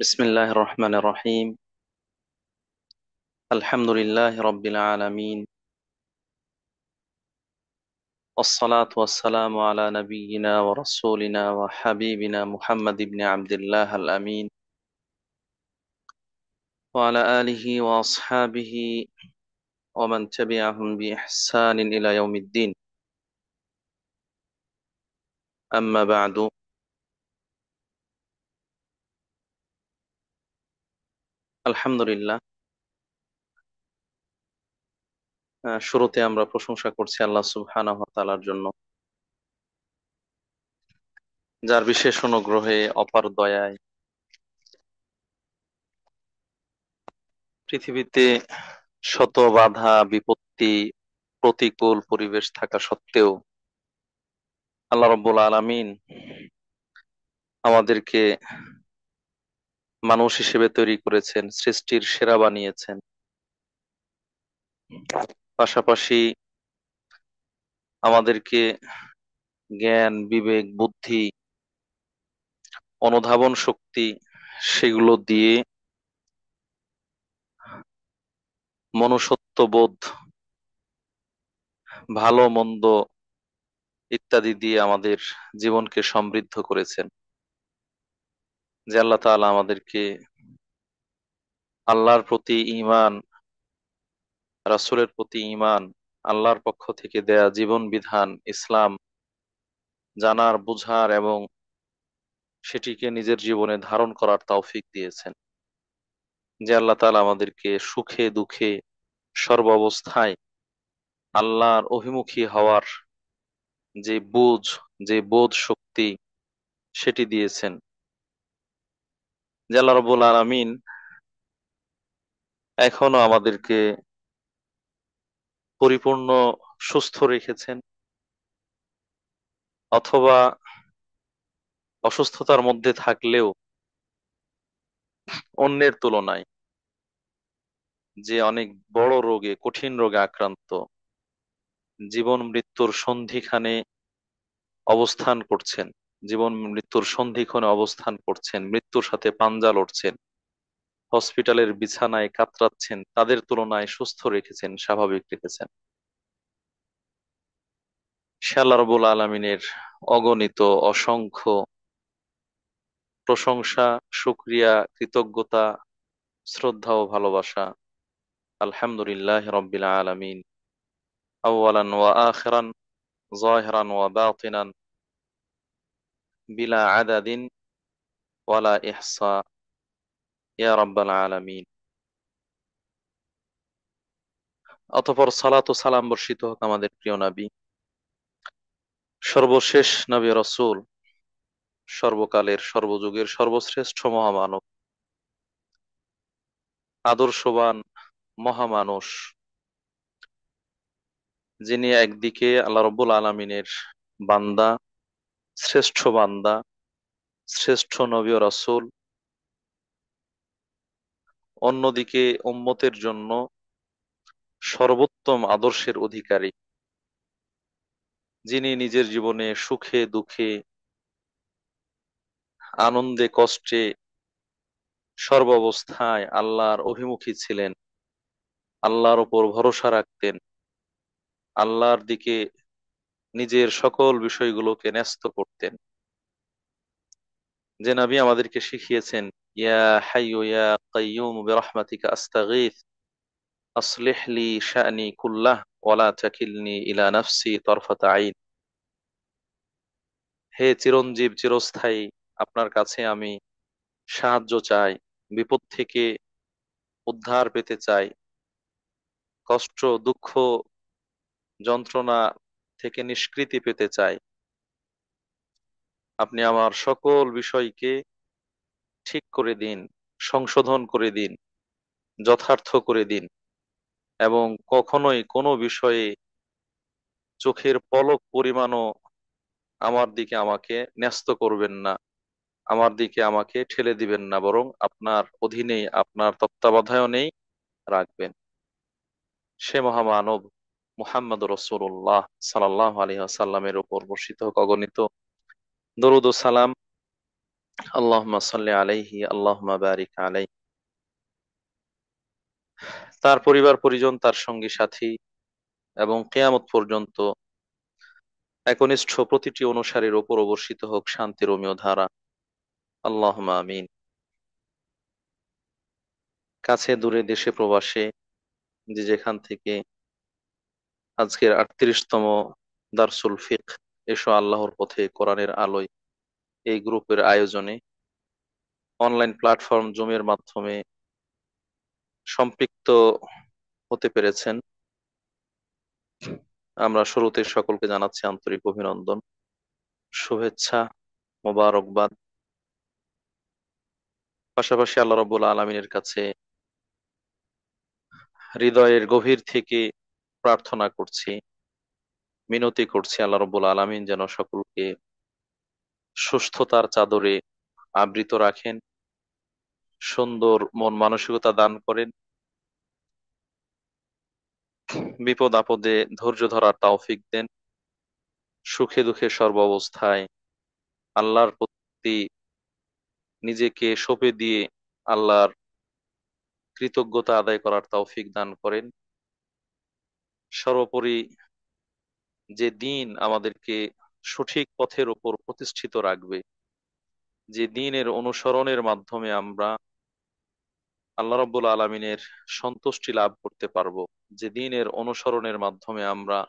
بسم الله الرحمن الرحيم. الحمد لله رب العالمين، والصلاة والسلام على نبينا ورسولنا وحبيبنا محمد بن عبد الله الأمين وعلى آله وأصحابه ومن تبعهم بإحسان إلى يوم الدين. أما بعد، আলহামদুলিল্লাহ। শুরুতে আমরা প্রশংসা করছি আল্লাহ সুবহানাহু ওয়া তাআলার জন্য, যার বিশেষ অনুগ্রহে অপার দয়ায় পৃথিবীতে শত বাধা বিপত্তি প্রতিকূল পরিবেশ থাকা সত্ত্বেও আল্লাহ রাব্বুল আলামিন আমাদেরকে মানুষ হিসেবে তৈরি করেছেন, সৃষ্টির সেরা বানিয়েছেন। পাশাপাশি আমাদেরকে জ্ঞান, বিবেক, বুদ্ধি, অনুধাবন শক্তি সেগুলো দিয়ে মনুষ্যত্ব বোধ, ভালো মন্দ ইত্যাদি দিয়ে আমাদের জীবনকে সমৃদ্ধ করেছেন। যে আল্লাহ তাআলা আমাদেরকে আল্লাহর প্রতি ঈমান, রাসূলের প্রতি ঈমান, আল্লাহর পক্ষ থেকে দেয়া জীবন বিধান ইসলাম জানার, বুঝার এবং সেটিকে নিজের জীবনে ধারণ করার তৌফিক দিয়েছেন। যে আল্লাহ তাআলা আমাদেরকে সুখে দুঃখে সর্ব অবস্থায় আল্লাহর অভিমুখী হওয়ার যে বুঝ, যে বোধ শক্তি সেটি দিয়েছেন। যে আল্লাহ রাব্বুল আলামিন এখনো আমাদেরকে পরিপূর্ণ সুস্থ রেখেছেন, অথবা অসুস্থতার মধ্যে থাকলেও অন্যের তুলনায় যে অনেক বড় রোগে, কঠিন রোগে আক্রান্ত, জীবন মৃত্যুর সন্ধিক্ষণে অবস্থান করছেন, জীবন মৃত্যুর সন্ধিক্ষণে অবস্থান করছেন, মৃত্যুর সাথে পাঞ্জা লড়ছেন, হসপিটালের বিছানায় কাতরাচ্ছেন, তাদের তুলনায় সুস্থ রেখেছেন, স্বাভাবিক রেখেছেন। সে আল্লাহ রাব্বুল আলামিনের অগণিত অসংখ্য প্রশংসা, শুকরিয়া, কৃতজ্ঞতা, শ্রদ্ধা ও ভালোবাসা। আলহামদুলিল্লাহ রব্বিল আলামিন, আউয়ালান ওয়া আখিরান, যাহিরান ওয়া বাতিনান, বিলা আদাদিন ওয়ালা ইহসা, ইয়া রাব্বাল আলামিন। অতঃপর সালাত ও সালাম বর্ষিত হোক আমাদের প্রিয় নবী, সর্বশেষ নবী রাসূল, সর্বকালের সর্বযুগের সর্বশ্রেষ্ঠ মহামানব, আদর্শবান মহামানুষ, যিনি একদিকে আল্লাহ রাব্বুল আলামিনের বান্দা, শ্রেষ্ঠ বান্দা, শ্রেষ্ঠ নবী ও রাসূল, অন্যদিকে উম্মতের জন্য সর্বোত্তম আদর্শের অধিকারী, যিনি নিজের জীবনে সুখে দুঃখে, আনন্দে কষ্টে সর্বাবস্থায় আল্লাহর অভিমুখী ছিলেন, আল্লাহর উপর ভরসা রাখতেন, আল্লাহর দিকে নিজের সকল বিষয়গুলোকে ন্যস্ত করতেন। যে নবী আমাদেরকে শিখিয়েছেন, ইয়া হাইয়ু ইয়া কাইয়ুম বিরহমাতিকা আস্তাগীথ আসলিহ লি শা'নি কুল্লাহ ওয়া লা তাকিলনি ইলা নাফসি তরফাতা আইন। হে চিরঞ্জীব, চিরস্থায়ী, আপনার কাছে আমি সাহায্য চাই, বিপদ থেকে উদ্ধার পেতে চাই, কষ্ট দুঃখ যন্ত্রণা থেকে নিষ্কৃতি পেতে চাই। আপনি আমার সকল বিষয়কে ঠিক করে দিন, সংশোধন করে দিন, যথার্থ করে দিন, এবং কখনোই কোনো বিষয়ে চোখের পলক পরিমাণও আমার দিকে আমাকে ন্যস্ত করবেন না, আমার দিকে আমাকে ঠেলে দিবেন না, বরং আপনার অধীনেই, আপনার তত্ত্বাবধানেই রাখবেন। সে মহামানব মুহাম্মদ রাসূলুল্লাহ সাল্লাল্লাহু আলাইহি ওয়াসাল্লামের উপর বর্ষিত হোক অগণিত দরুদ ও সালাম, আল্লাহুম্মা সাল্লি আলাইহি আল্লাহুম্মা বারিক আলাইহি। তার পরিবার পরিজন, তার সঙ্গী সাথী এবং কিয়ামত পর্যন্ত একনিষ্ঠ প্রতিটি অনুসারীর ওপর বর্ষিত হোক শান্তির অমিয় ধারা। আল্লাহুম্মা আমিন। কাছে দূরে দেশে প্রবাসে যে যেখান থেকে আজকের 38তম দারসুল ফিকহ এসো আল্লাহর পথে কোরআনের আলোয় এই গ্রুপের আয়োজনে অনলাইন প্ল্যাটফর্ম জুমের মাধ্যমে সম্পৃক্ত হতে পেরেছেন, আমরা শুরুতে সকলকে জানাচ্ছি আন্তরিক অভিনন্দন, শুভেচ্ছা, মোবারকবাদ। পাশাপাশি আল্লাহ রাব্বুল আলামিনের কাছে হৃদয়ের গভীর থেকে প্রার্থনা করছি, মিনতি করছি আল্লাহ রাব্বুল আলামিন যেন সকলকে সুস্থতার চাদরে আবৃত রাখেন, সুন্দর মন মানসিকতা দান করেন, বিপদ আপদে ধৈর্য ধরার তৌফিক দেন, সুখে দুঃখে সর্ব অবস্থায় আল্লাহর প্রতি নিজেকে সঁপে দিয়ে আল্লাহর কৃতজ্ঞতা আদায় করার তৌফিক দান করেন। সর্বোপরি যে দিন আমাদেরকে সঠিক পথের উপর প্রতিষ্ঠিত রাখবে, যে দিনের অনুসরণের মাধ্যমে আমরা আল্লাহ রাব্বুল আলামিনের সন্তুষ্টি লাভ করতে পারবো, যে দিনের অনুসরণের মাধ্যমে আমরা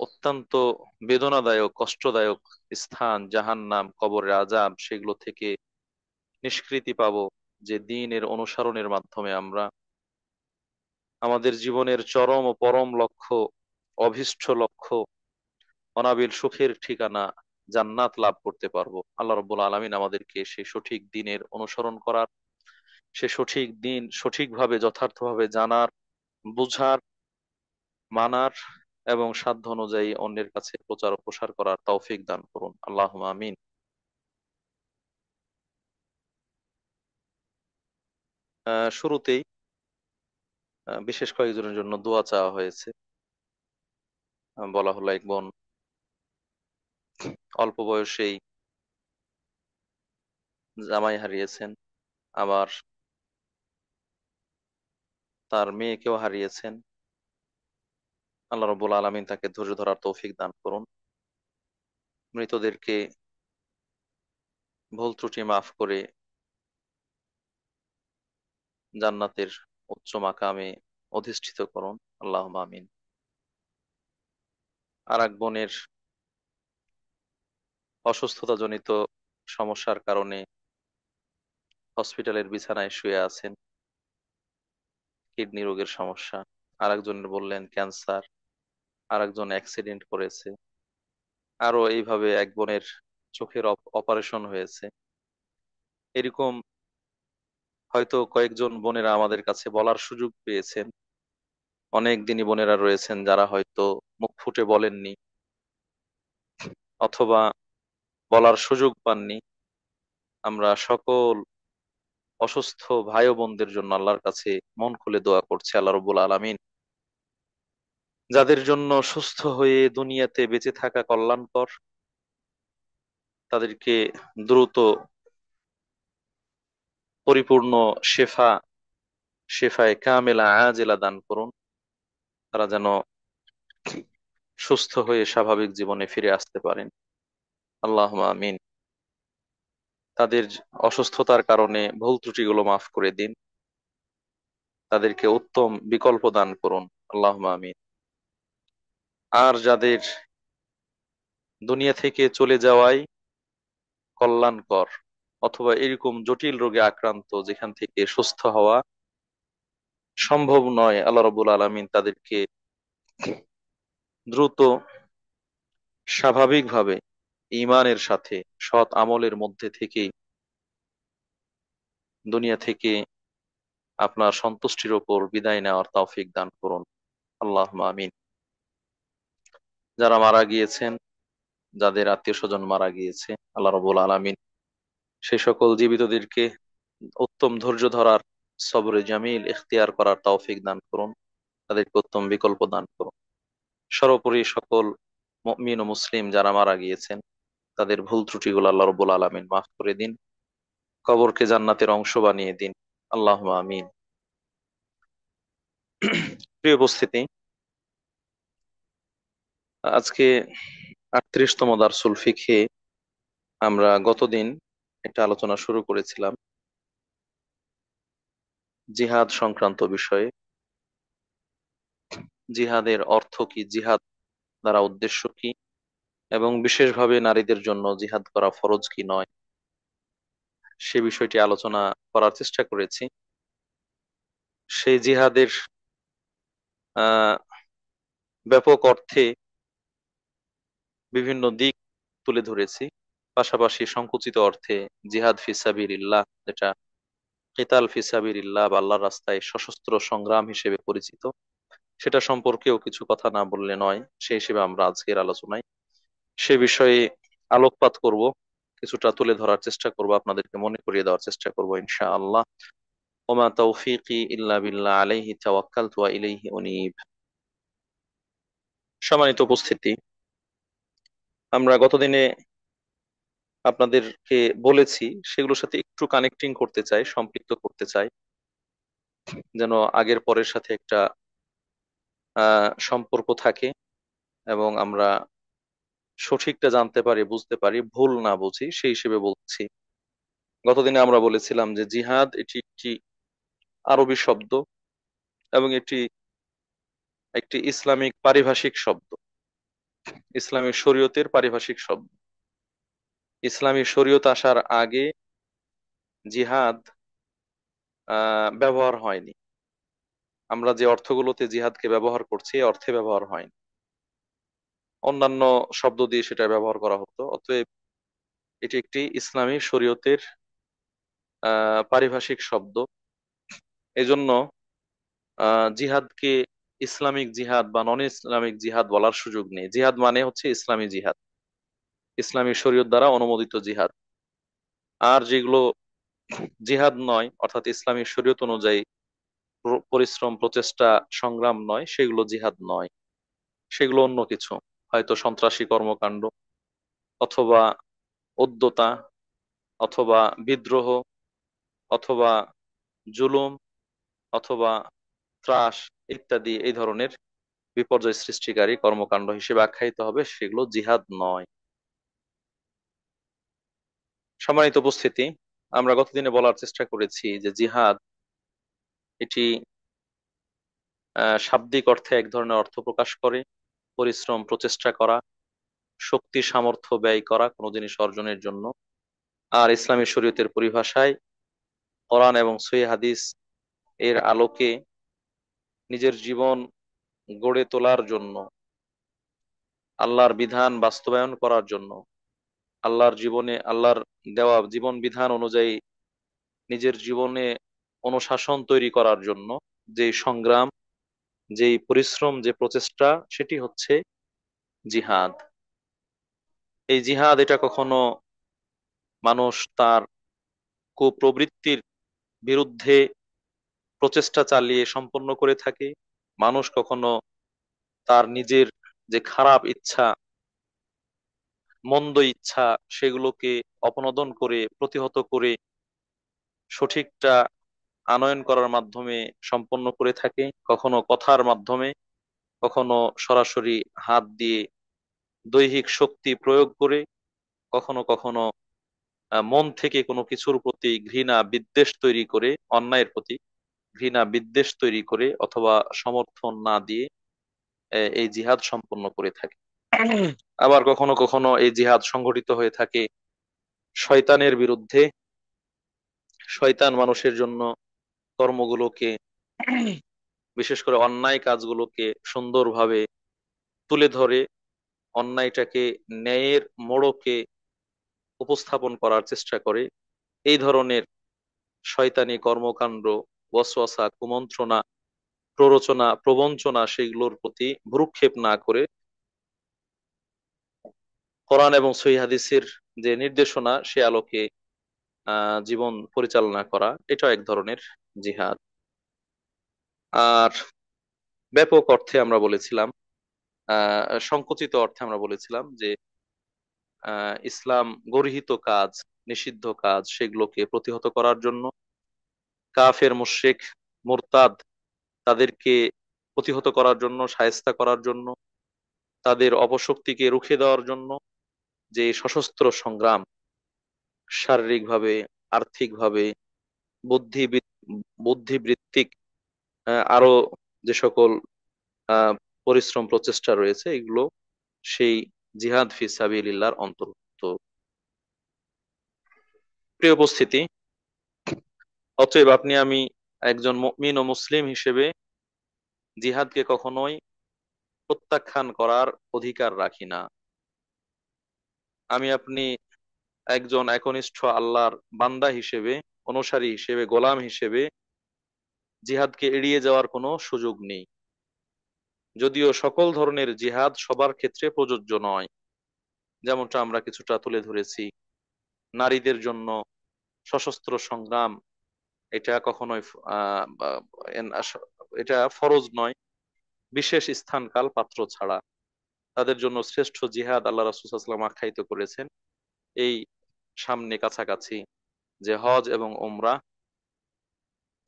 অত্যন্ত বেদনাদায়ক কষ্টদায়ক স্থান জাহান্নাম কবরের আযাব সেগুলো থেকে নিষ্কৃতি পাবো, যে দিনের অনুসরণের মাধ্যমে আমরা আমাদের জীবনের চরম ও পরম লক্ষ্য, অভীষ্ট লক্ষ্য, অনাবিল সুখের ঠিকানা জান্নাত লাভ করতে পারবো। আল্লাহ রাব্বুল আলামিন আমাদেরকে সেই সঠিক দিনের অনুসরণ করার, সে সঠিক দিন সঠিকভাবে যথার্থভাবে জানার, বুঝার, মানার এবং সাধ্য অনুযায়ী অন্যের কাছে প্রচার ও প্রসার করার তৌফিক দান করুন। আল্লাহুম্মা আমিন। শুরুতেই বিশেষ কয়েকজনের জন্য দোয়া চাওয়া হয়েছে। বলা হলো এক বোন অল্প বয়সেই জামাই হারিয়েছেন, আবার তার মেয়েকেও হারিয়েছেন। আল্লাহ রাব্বুল আলামিন তাকে ধৈর্য ধরার তৌফিক দান করুন, মৃতদেরকে ভুল ত্রুটি মাফ করে জান্নাতের উচ্চ মাকামে অধিষ্ঠিত করুন। আল্লাহুম্মা আমিন। আর এক বোনের অসুস্থতাজনিত সমস্যার কারণে হসপিটালের বিছানায় শুয়ে আছেন, কিডনি রোগের সমস্যা। আরেকজনের বললেন ক্যান্সার, আরেকজন অ্যাক্সিডেন্ট করেছে, আরো এইভাবে এক বোনের চোখের অপারেশন হয়েছে। এরকম হয়তো কয়েকজন বোনেরা আমাদের কাছে বলার সুযোগ পেয়েছেন, অনেক দিনই বোনেরা রয়েছেন যারা হয়তো মুখ ফুটে বলেননি অথবা বলার সুযোগ পাননি। আমরা সকল অসুস্থ ভাই ও বোনদের জন্য আল্লাহর কাছে মন খুলে দোয়া করছি, আল্লাহ রাব্বুল আলামিন যাদের জন্য সুস্থ হয়ে দুনিয়াতে বেঁচে থাকা কল্যাণকর, তাদেরকে দ্রুত পরিপূর্ণ শেফা, শেফায়ে কামেলা আজেলা দান করুন। তারা যেন সুস্থ হয়ে স্বাভাবিক জীবনে ফিরে আসতে পারেন। আল্লাহুম্মা আমিন। তাদের অসুস্থতার কারণে ভুল ত্রুটিগুলো মাফ করে দিন, তাদেরকে উত্তম বিকল্প দান করুন। আল্লাহুম্মা আমিন। আর যাদের দুনিয়া থেকে চলে যাওয়াই কল্যাণকর অথবা এরকম জটিল রোগে আক্রান্ত যেখান থেকে সুস্থ হওয়া সম্ভব নয়, আল্লাহ রাব্বুল আলামিন তাদেরকে দ্রুত স্বাভাবিকভাবে ঈমানের সাথে সৎ আমলের মধ্যে থেকেই দুনিয়া থেকে আপনার সন্তুষ্টির ওপর বিদায় নেওয়ার তৌফিক দান করুন। আল্লাহুম্মা আমিন। যারা মারা গিয়েছেন, যাদের আত্মীয় স্বজন মারা গিয়েছে, আল্লাহ রাব্বুল আলামিন সেই সকল জীবিতদেরকে উত্তম ধৈর্য ধরার, সবরে জামিল ইখতিয়ার করার তৌফিক দান করুন, তাদেরকে উত্তম বিকল্প দান করুন। সর্বোপরি সকল মুমিন ও মুসলিম যারা মারা গিয়েছেন তাদের ভুল ত্রুটিগুলো আল্লাহ রব্বুল আলামিন মাফ করে দিন, কবরকে জান্নাতের অংশ বানিয়ে দিন। আল্লাহ আমিন। প্রিয় উপস্থিতি, আজকে 38তম দারসুল ফিকহে আমরা গতদিন একটা আলোচনা শুরু করেছিলাম জিহাদ সংক্রান্ত বিষয়ে। জিহাদের অর্থ কি, জিহাদ দ্বারা উদ্দেশ্য কি, এবং বিশেষভাবে নারীদের জন্য জিহাদ করা ফরজ কি নয়, সে বিষয়টি আলোচনা করার চেষ্টা করেছি। সেই জিহাদের আহ ব্যাপক অর্থে বিভিন্ন দিক তুলে ধরেছি, পাশাপাশি সংকুচিত অর্থে জিহাদ ফি সাবিলিল্লাহ, যেটা কিতাল ফি সাবিলিল্লাহ বা আল্লাহর রাস্তায় সশস্ত্র সংগ্রাম হিসেবে পরিচিত, সেটা সম্পর্কেও কিছু কথা না বললে নয়। সেই হিসেবে আমরা আজকের আলোচনায় সে বিষয়ে আলোকপাত করব, কিছুটা তুলে ধরার চেষ্টা করব, আপনাদেরকে মনে করিয়ে দেওয়ার চেষ্টা করব ইনশাআল্লাহ। ওমা তৌফিকি ইল্লা বিল্লাহ, আলাইহি তাওয়াক্কালতু ওয়া ইলাইহি উনীব। সম্মানিত উপস্থিতি, আমরা গতদিনে আপনাদেরকে বলেছি, সেগুলোর সাথে একটু কানেক্টিং করতে চাই, সম্পৃক্ত করতে চাই, যেন আগের পরের সাথে একটা সম্পর্ক থাকে এবং আমরা সঠিকটা জানতে পারি, বুঝতে পারি, ভুল না বুঝি, সেই হিসেবে বলছি। গতদিনে আমরা বলেছিলাম যে জিহাদ এটি একটি আরবি শব্দ এবং এটি একটি ইসলামিক পারিভাষিক শব্দ, ইসলামী শরীয়তের পারিভাষিক শব্দ। ইসলামী শরীয়ত আসার আগে জিহাদ ব্যবহার হয়নি। আমরা যে অর্থগুলোতে জিহাদকে ব্যবহার করছি এই অর্থে ব্যবহার হয়নি, অন্যান্য শব্দ দিয়ে সেটা ব্যবহার করা হতো। অতএব এটি একটি ইসলামী শরীয়তের পারিভাষিক শব্দ। এজন্য জিহাদকে ইসলামিক জিহাদ বা নন ইসলামিক জিহাদ বলার সুযোগ নেই। জিহাদ মানে হচ্ছে ইসলামী জিহাদ, ইসলামী শরীয়ত দ্বারা অনুমোদিত জিহাদ। আর যেগুলো জিহাদ নয়, অর্থাৎ ইসলামী শরীয়ত অনুযায়ী পরিশ্রম, প্রচেষ্টা, সংগ্রাম নয়, সেগুলো জিহাদ নয়, সেগুলো অন্য কিছু। হয়তো সন্ত্রাসী কর্মকাণ্ড, অথবা উদ্যতা, অথবা বিদ্রোহ, অথবা জুলুম, অথবা ত্রাস ইত্যাদি এই ধরনের বিপর্যয় সৃষ্টিকারী কর্মকাণ্ড হিসেবে আখ্যায়িত হবে, সেগুলো জিহাদ নয়। সম্মানিত উপস্থিতি, আমরা গতদিনে বলার চেষ্টা করেছি যে জিহাদ এটি শাব্দিক অর্থে এক ধরনের অর্থ প্রকাশ করে পরিশ্রম, প্রচেষ্টা করা, শক্তি সামর্থ্য ব্যয় করা কোনো জিনিস অর্জনের জন্য। আর ইসলামী শরীয়তের পরিভাষায় কোরআন এবং সহিহ হাদিস এর আলোকে নিজের জীবন গড়ে তোলার জন্য, আল্লাহর বিধান বাস্তবায়ন করার জন্য, আল্লাহর দেওয়া জীবন বিধান অনুযায়ী নিজের জীবনে অনুশাসন তৈরি করার জন্য যে সংগ্রাম, যেই পরিশ্রম, যে প্রচেষ্টা, সেটি হচ্ছে জিহাদ। এই জিহাদ এটা কখনো মানুষ তার কুপ্রবৃত্তির বিরুদ্ধে প্রচেষ্টা চালিয়ে সম্পন্ন করে থাকে, মানুষ কখনো তার নিজের যে খারাপ ইচ্ছা, মন্দ ইচ্ছা, সেগুলোকে অপনোদন করে, প্রতিহত করে সঠিকটা আনয়ন করার মাধ্যমে সম্পন্ন করে থাকে। কখনো কথার মাধ্যমে, কখনো সরাসরি হাত দিয়ে দৈহিক শক্তি প্রয়োগ করে, কখনো কখনো মন থেকে কোনো কিছুর প্রতি ঘৃণা বিদ্বেষ তৈরি করে, অন্যায়ের প্রতি ঘৃণা বিদ্বেষ তৈরি করে, অথবা সমর্থন না দিয়ে এই জিহাদ সম্পন্ন করে থাকে। আবার কখনো কখনো এই জিহাদ সংগঠিত হয়ে থাকে শয়তানের বিরুদ্ধে। শয়তান মানুষের জন্য কর্মগুলোকে, বিশেষ করে অন্যায় কাজগুলোকে সুন্দরভাবে তুলে ধরে অন্যায়টাকে ন্যায়ের মোড়কে উপস্থাপন করার চেষ্টা করে। এই ধরনের শয়তানি কর্মকাণ্ড, ওয়াসওয়াসা, কুমন্ত্রণা, প্ররোচনা, প্রবঞ্চনা, সেগুলোর প্রতি ভ্রুক্ষেপ না করে কোরআন এবং সহিহ হাদিসের যে নির্দেশনা সে আলোকে জীবন পরিচালনা করা, এটা এক ধরনের জিহাদ। আর ব্যাপক অর্থে আমরা বলেছিলাম, সংকুচিত অর্থে আমরা বলেছিলাম যে ইসলাম গর্হিত কাজ, নিষিদ্ধ কাজ সেগুলোকে প্রতিহত করার জন্য, কাফের মুশরিক মুরতাদ তাদেরকে প্রতিহত করার জন্য, শায়েস্তা করার জন্য, তাদের অপশক্তিকে রুখে দেওয়ার জন্য যে সশস্ত্র সংগ্রাম, শারীরিকভাবে, আর্থিকভাবে, বুদ্ধি বুদ্ধিবৃত্তিক আরো যে সকল আহ পরিশ্রম প্রচেষ্টা রয়েছে, এগুলো সেই জিহাদ ফি সাবিলিল্লাহর অন্তর্ভুক্ত। প্রিয় উপস্থিতি, অতএব আপনি আমি একজন মুমিন ও মুসলিম হিসেবে জিহাদকে কখনোই প্রত্যাখ্যান করার অধিকার রাখি না। আমি আপনি একজন একনিষ্ঠ আল্লাহর বান্দা হিসেবে, অনুসারী হিসেবে, গোলাম হিসেবে জিহাদকে এড়িয়ে যাওয়ার কোনো সুযোগ নেই। যদিও সকল ধরনের জিহাদ সবার ক্ষেত্রে প্রযোজ্য নয়, যেমনটা আমরা কিছুটা তুলে ধরেছি। নারীদের জন্য সশস্ত্র সংগ্রাম এটা কখনোই এটা ফরজ নয়, বিশেষ স্থানকাল পাত্র ছাড়া। তাদের জন্য শ্রেষ্ঠ জিহাদ আল্লাহ রাসূল সাল্লাল্লাহু আলাইহি ওয়াসাল্লাম আখ্যায়িত করেছেন এই সামনে কাছাকাছি যে হজ এবং ওমরা,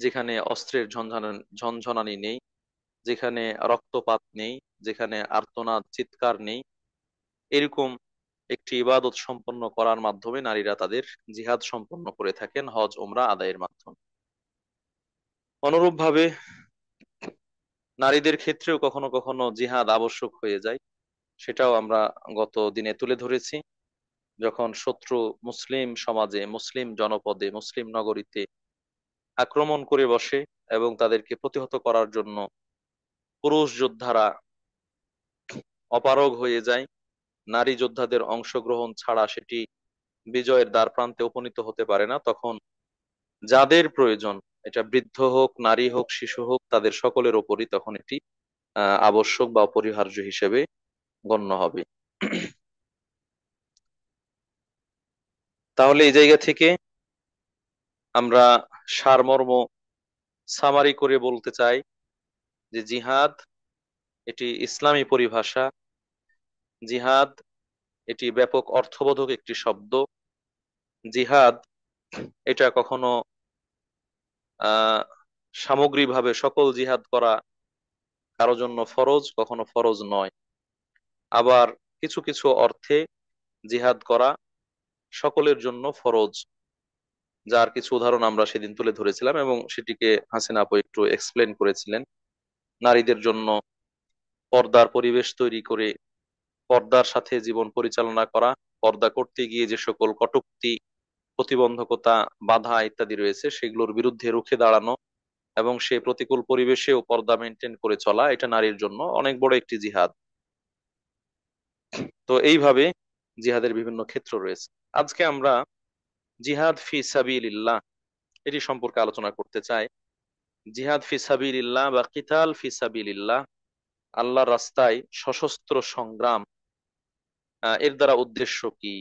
যেখানে অস্ত্রের ঝনঝনানি নেই, যেখানে রক্তপাত নেই, যেখানে আর্তনাদ চিৎকার নেই, এরকম একটি ইবাদত সম্পন্ন করার মাধ্যমে নারীরা তাদের জিহাদ সম্পন্ন করে থাকেন হজ ওমরা আদায়ের মাধ্যমে। অনুরূপভাবে নারীদের ক্ষেত্রেও কখনো কখনো জিহাদ আবশ্যক হয়ে যায়, সেটাও আমরা গত দিনে তুলে ধরেছি। যখন শত্রু মুসলিম সমাজে, মুসলিম জনপদে, মুসলিম নগরীতে আক্রমণ করে বসে এবং তাদেরকে প্রতিহত করার জন্য পুরুষ যোদ্ধারা অপারগ হয়ে যায়, নারী যোদ্ধাদের অংশগ্রহণ ছাড়া সেটি বিজয়ের দ্বার প্রান্তে উপনীত হতে পারে না, তখন যাদের প্রয়োজন, এটা বৃদ্ধ হোক, নারী হোক, শিশু হোক, তাদের সকলের ওপরই তখন এটি আবশ্যক বা অপরিহার্য হিসেবে গণ্য হবে। তাহলে এই জায়গা থেকে আমরা সারমর্ম সামারি করে বলতে চাই যে জিহাদ এটি ইসলামী পরিভাষা। জিহাদ এটি ব্যাপক অর্থবোধক একটি শব্দ। জিহাদ এটা কখনো আহ সামগ্রিকভাবে সকল জিহাদ করা কারো জন্য ফরজ, কখনো ফরজ নয়। আবার কিছু কিছু অর্থে জিহাদ করা সকলের জন্য ফরজ, যার কিছু উদাহরণ আমরা সেদিন তুলে ধরেছিলাম এবং সেটিকে হাসিনা আপু একটু এক্সপ্লেন করেছিলেন। নারীদের জন্য পর্দার পরিবেশ তৈরি করে পর্দার সাথে জীবন পরিচালনা করা, পর্দা করতে গিয়ে যে সকল কটূক্তি, প্রতিবন্ধকতা, বাধা ইত্যাদি রয়েছে সেগুলোর বিরুদ্ধে রুখে দাঁড়ানো এবং সেই প্রতিকূল পরিবেশেও পর্দা মেনটেন করে চলা, এটা নারীর জন্য অনেক বড় একটি জিহাদ। তো এইভাবে জিহাদের বিভিন্ন ক্ষেত্র রয়েছে। আজকে আমরা জিহাদ ফি সাবিলিল্লাহ এটি সম্পর্কে আলোচনা করতে চাই। জিহাদ ফি সাবিলিল্লাহ বা কিতাল ফি সাবিলিল্লাহ, আল্লাহর রাস্তায় সশস্ত্র সংগ্রাম, এর দ্বারা উদ্দেশ্য কি?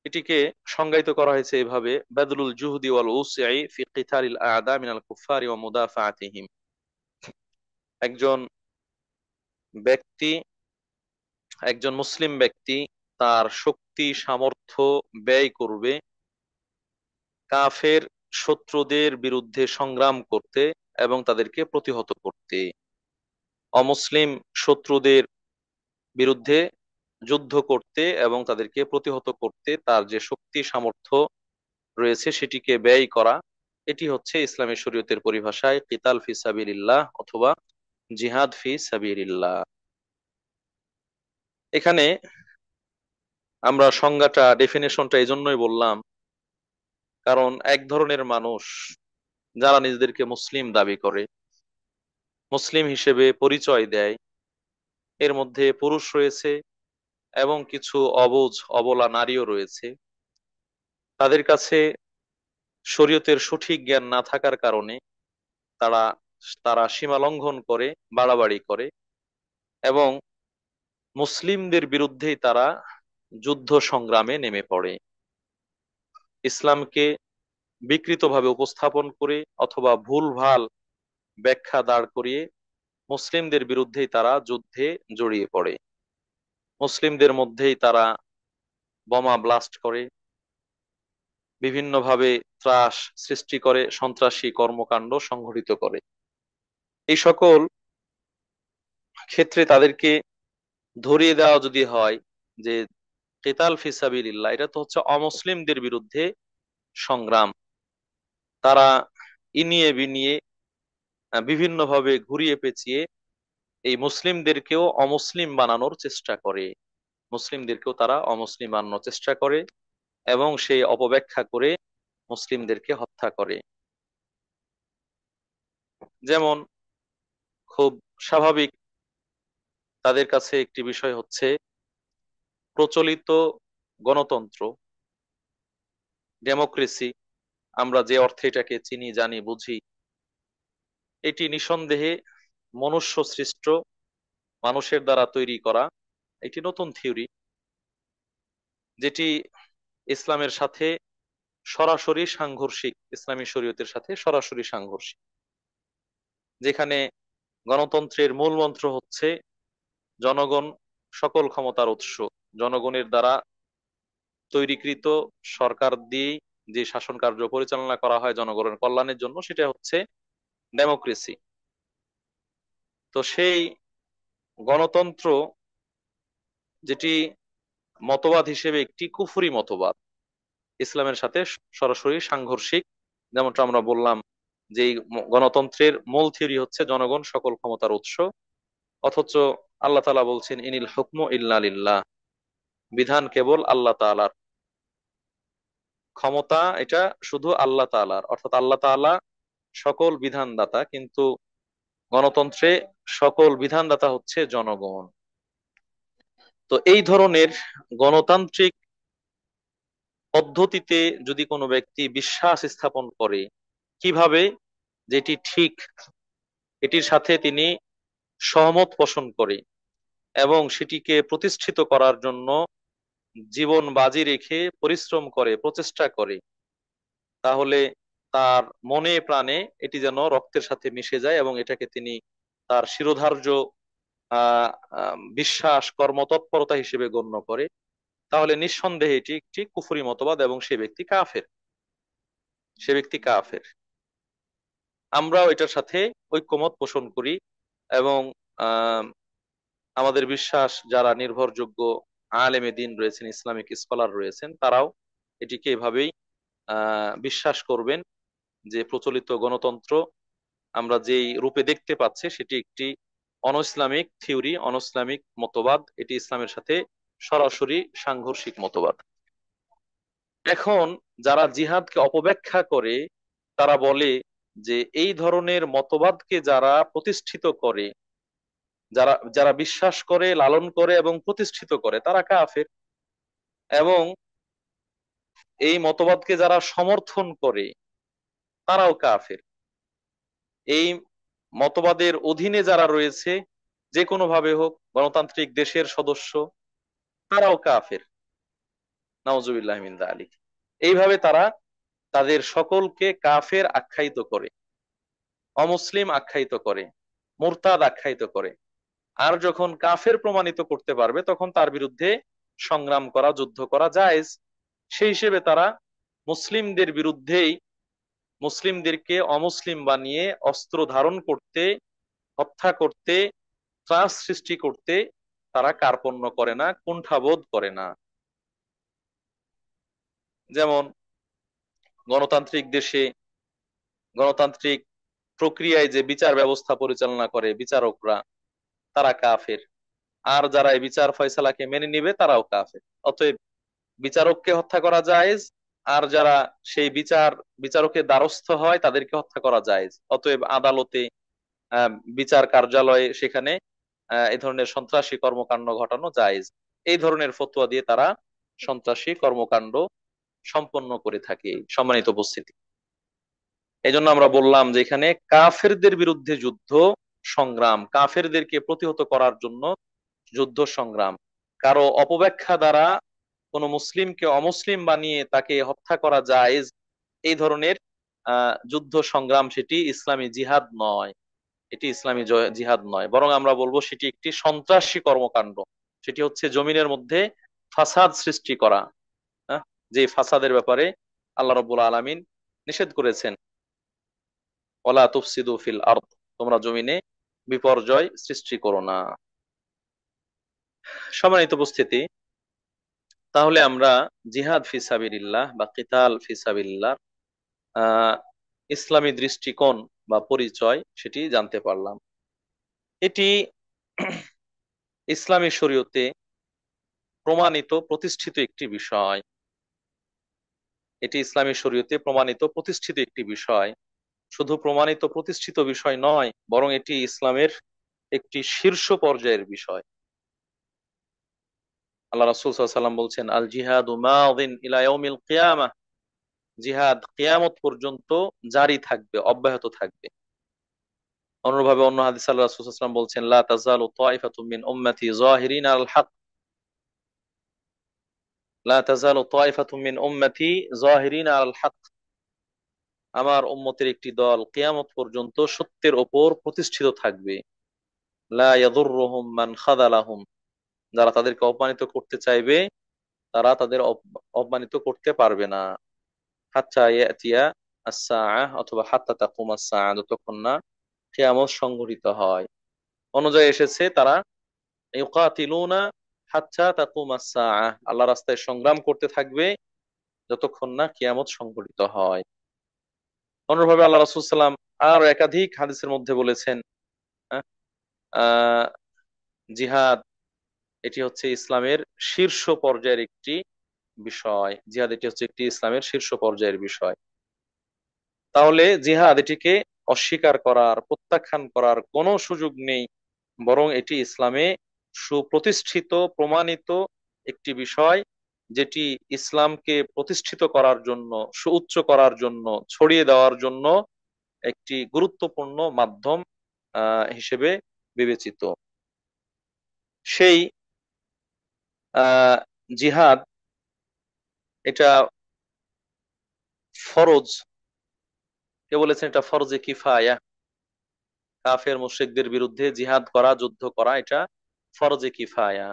এটিকে সংজ্ঞায়িত করা হয়েছে এভাবে: বাদলুল জুহদি ওয়াল উসঈ ফি কিতালিল আ'দা মিনাল কুফারি ওয়া মুদাফাআতিহিম। একজন ব্যক্তি, একজন মুসলিম ব্যক্তি তার শক্তি সামর্থ্য ব্যয় করবে কাফের শত্রুদের বিরুদ্ধে সংগ্রাম করতে এবং তাদেরকে প্রতিহত করতে। অমুসলিম শত্রুদের বিরুদ্ধে যুদ্ধ করতে এবং তাদেরকে প্রতিহত করতে তার যে শক্তি সামর্থ্য রয়েছে সেটিকে ব্যয় করা, এটি হচ্ছে ইসলামী শরীয়তের পরিভাষায় কিতাল ফি সাবিলিল্লাহ অথবা জিহাদ ফি সাবিলিল্লাহ। এখানে আমরা সংজ্ঞাটা, ডেফিনেশনটা এই জন্যই বললাম, কারণ এক ধরনের মানুষ যারা নিজেদেরকে মুসলিম দাবি করে, মুসলিম হিসেবে পরিচয় দেয়, এর মধ্যে পুরুষ রয়েছে এবং কিছু অবুঝ অবলা নারীও রয়েছে। তাদের কাছে শরীয়তের সঠিক জ্ঞান না থাকার কারণে তারা তারা সীমা লঙ্ঘন করে, বাড়াবাড়ি করে এবং মুসলিমদের বিরুদ্ধেই তারা যুদ্ধ সংগ্রামে নেমে পড়ে। ইসলামকে বিকৃতভাবে উপস্থাপন করে অথবা ভুলভাল ব্যাখ্যা দাঁড় করিয়ে মুসলিমদের বিরুদ্ধেই তারা যুদ্ধে জড়িয়ে পড়ে। মুসলিমদের মধ্যেই তারা বোমা ব্লাস্ট করে, বিভিন্নভাবে ত্রাস সৃষ্টি করে, সন্ত্রাসী কর্মকাণ্ড সংঘটিত করে। এই সকল ক্ষেত্রে তাদেরকে ধরিয়ে দেওয়া যদি হয় যে কেতাল ফি সাবিলিল্লাহ, এটা তো হচ্ছে অমুসলিমদের বিরুদ্ধে সংগ্রাম, তারা ইনিয়ে বিনিয়ে বিভিন্নভাবে ঘুরিয়ে পেঁচিয়ে এই মুসলিমদেরকেও অমুসলিম বানানোর চেষ্টা করে, মুসলিমদেরকেও তারা অমুসলিম বানানোর চেষ্টা করে এবং সেই অপব্যাখ্যা করে মুসলিমদেরকে হত্যা করে। যেমন খুব স্বাভাবিক, তাদের কাছে একটি বিষয় হচ্ছে প্রচলিত গণতন্ত্র, ডেমোক্রেসি, আমরা যে অর্থে এটাকে চিনি জানি বুঝি, এটি নিঃসন্দেহে মনুষ্য সৃষ্ট, মানুষের দ্বারা তৈরি করা একটি নতুন থিওরি, যেটি ইসলামের সাথে সরাসরি সাংঘর্ষিক, ইসলামী শরীয়তের সাথে সরাসরি সাংঘর্ষিক। যেখানে গণতন্ত্রের মূল মন্ত্র হচ্ছে জনগণ সকল ক্ষমতার উৎস, জনগণের দ্বারা তৈরিকৃত সরকার দিয়ে যে শাসন কার্য পরিচালনা করা হয় জনগণের কল্যাণের জন্য, সেটা হচ্ছে ডেমোক্রেসি। তো সেই গণতন্ত্র, যেটি মতবাদ হিসেবে একটি কুফরি মতবাদ, ইসলামের সাথে সরাসরি সাংঘর্ষিক। যেমনটা আমরা বললাম যে এই গণতন্ত্রের মূল থিওরি হচ্ছে জনগণ সকল ক্ষমতার উৎস, অথচ আল্লাহ তাআলা বলছেন ইনিল হুকমু ইল্লা লিল্লাহ, বিধান কেবল আল্লাহ তাআলার, ক্ষমতা এটা শুধু আল্লাহ তাআলার, অর্থাৎ আল্লাহ তাআলা সকল বিধানদাতা, কিন্তু গণতন্ত্রে সকল বিধানদাতা হচ্ছে জনগণ। তো এই ধরনের গণতান্ত্রিক পদ্ধতিতে যদি কোনো ব্যক্তি বিশ্বাস স্থাপন করে, কিভাবে যেটি ঠিক এটির সাথে তিনি সহমত পোষণ করে এবং সেটিকে প্রতিষ্ঠিত করার জন্য জীবন বাজি রেখে পরিশ্রম করে, প্রচেষ্টা করে, তাহলে তার মনে প্রাণে এটি যেন রক্তের সাথে মিশে যায় এবং এটাকে তিনি তার শিরোধার্য আহ বিশ্বাস, কর্মতৎপরতা হিসেবে গণ্য করে, তাহলে নিঃসন্দেহে এটি একটি কুফরি মতবাদ এবং সে ব্যক্তি কাফের, সে ব্যক্তি কাফের। আমরাও এটার সাথে ঐক্যমত পোষণ করি এবং আহ আমাদের বিশ্বাস যারা নির্ভরযোগ্য আলেমে দ্বীন রয়েছেন, ইসলামিক স্কলার রয়েছেন, তারাও এটিকে এভাবেই বিশ্বাস করবেন যে প্রচলিত গণতন্ত্র আমরা যেই রূপে দেখতে পাচ্ছি সেটি একটি অনইসলামিক থিওরি, অনইসলামিক মতবাদ, এটি ইসলামের সাথে সরাসরি সাংঘর্ষিক মতবাদ। এখন যারা জিহাদকে অপব্যাখ্যা করে, তারা বলে যে এই ধরনের মতবাদকে যারা প্রতিষ্ঠিত করে, যারা যারা বিশ্বাস করে, লালন করে এবং প্রতিষ্ঠিত করে, তারা কাফের, এবং এই মতবাদকে যারা সমর্থন করে তারাও কাফের। এই মতবাদের অধীনে যারা রয়েছে, যে কোনো ভাবে হোক, গণতান্ত্রিক দেশের সদস্য, তারাও কাফের, নাউজুবিল্লাহ মিন যালিক। এইভাবে তারা তাদের সকলকে কাফের আখ্যায়িত করে, অমুসলিম আখ্যায়িত করে, মুরতাদ আখ্যায়িত করে। আর যখন কাফের প্রমাণিত করতে পারবে তখন তার বিরুদ্ধে সংগ্রাম করা, যুদ্ধ করা জায়েজ। সেই হিসেবে তারা মুসলিমদের বিরুদ্ধেই, মুসলিমদেরকে অমুসলিম বানিয়ে অস্ত্র ধারণ করতে, হত্যা করতে, ত্রাস সৃষ্টি করতে তারা কার্পণ্য করে না, কুণ্ঠাবোধ করে না। যেমন গণতান্ত্রিক দেশে, গণতান্ত্রিক প্রক্রিয়ায় যে বিচার ব্যবস্থা পরিচালনা করে বিচারকরা, তারা কাফের। আর যারা এই বিচার ফয়সালাকে মেনে নিবে তারাও কাফের। অতএব বিচারককে হত্যা করা জায়েজ, আর যারা সেই বিচারকের দ্বারস্থ হয় তাদেরকে হত্যা করা জায়েজ। অতএব আদালতে, বিচার কার্যালয়ে, সেখানে এই ধরনের সন্ত্রাসী কর্মকাণ্ড ঘটানো জায়েজ। এই ধরনের ফতোয়া দিয়ে তারা সন্ত্রাসী কর্মকাণ্ড সম্পন্ন করে থাকে। সম্মানিত উপস্থিতি, এই জন্য আমরা বললাম যে এখানে কাফেরদের বিরুদ্ধে যুদ্ধ সংগ্রাম, কাফেরদেরকে প্রতিহত করার জন্য যুদ্ধ সংগ্রাম, কারো অপব্যাখ্যা দ্বারা কোন মুসলিমকে অমুসলিম বানিয়ে তাকে হত্যা করা জায়েজ, এই ধরনের যুদ্ধ সংগ্রাম সেটি ইসলামী জিহাদ নয়, এটি ইসলামী জিহাদ নয়, বরং আমরা বলবো সেটি একটি সন্ত্রাসী কর্মকাণ্ড। সেটি হচ্ছে জমিনের মধ্যে ফাসাদ সৃষ্টি করা, যে ফাসাদের ব্যাপারে আল্লাহ রাব্বুল আলামিন নিষেধ করেছেন, ওয়ালা তুফসিদু ফিল আরদ, তোমরা জমিনে বিপর্যয় সৃষ্টি করো না। সম্মানিত উপস্থিতি, তাহলে আমরা জিহাদ ফি সাবিলিল্লাহ বা কিতাল ফি সাবিলিল্লাহ আহ ইসলামী দৃষ্টিকোণ বা পরিচয় সেটি জানতে পারলাম। এটি ইসলামী শরীয়তে প্রমাণিত প্রতিষ্ঠিত একটি বিষয়। এটি ইসলামী শরীয়তে প্রমাণিত প্রতিষ্ঠিত একটি বিষয়। শুধু প্রমাণিত প্রতিষ্ঠিত বিষয় নয়, বরং এটি ইসলামের একটি শীর্ষ পর্যায়ের বিষয়। আল্লাহ রাসূল সাল্লাল্লাহু আলাইহি ওয়াসাল্লাম বলছেন, আল জিহাদু মাযিন ইলা ইয়াউমিল কিয়ামাহ, জিহাদ কিয়ামত পর্যন্ত জারি থাকবে, অব্যাহত থাকবে। অনুরূপভাবে অন্য হাদিসে আল্লাহ রাসূল সাল্লাল্লাহু আলাইহি ওয়াসাল্লাম বলছেন, লা তাযালু তাইফাতুম মিন উম্মতি যাহিরিনা আল হক, লা তাযালু তাইফাতুম মিন উম্মতি যাহিরিনা আল হক, আমার উম্মতের একটি দল কিয়ামত পর্যন্ত সত্যের ওপর প্রতিষ্ঠিত থাকবে। লা ইয়াদুররুহুম মান খাযালাহুম, যারা তাদেরকে অপমানিত করতে চাইবে তারা তাদের অপমানিত করতে পারবে না। হাত্তা ইয়াতিয়া আস-সাআহ, অথবা হাত্তা তাকুম আস-সাআহ, যতক্ষণ না কিয়ামত সংঘটিত হয়। অনুযায়ী এসেছে তারা ইউকাতিলুনা হাত্তা তাকুম আস-সাআহ, আল্লাহর রাস্তায় সংগ্রাম করতে থাকবে যতক্ষণ না কিয়ামত সংঘটিত হয়। অনুরূপভাবে আল্লাহ রাসূল সাল্লাম আর একাধিক হাদিসের মধ্যে বলেছেন, হ্যাঁ, আহ, জিহাদ এটি হচ্ছে ইসলামের শীর্ষ পর্যায়ের একটি বিষয়। জিহাদ এটি হচ্ছে একটি ইসলামের শীর্ষ পর্যায়ের বিষয়। তাহলে জিহাদ এটিকে অস্বীকার করার, প্রত্যাখ্যান করার কোনো সুযোগ নেই, বরং এটি ইসলামে সুপ্রতিষ্ঠিত প্রমাণিত একটি বিষয়, যেটি ইসলামকে প্রতিষ্ঠিত করার জন্য, সুউচ্চ করার জন্য, ছড়িয়ে দেওয়ার জন্য একটি গুরুত্বপূর্ণ মাধ্যম হিসেবে বিবেচিত। সেই জিহাদ এটা ফরজ, কে বলেছেন এটা ফরজে কিফায়া, কাফের মুশরিকদের বিরুদ্ধে জিহাদ করা, যুদ্ধ করা, এটা ফরজে কিফায়া।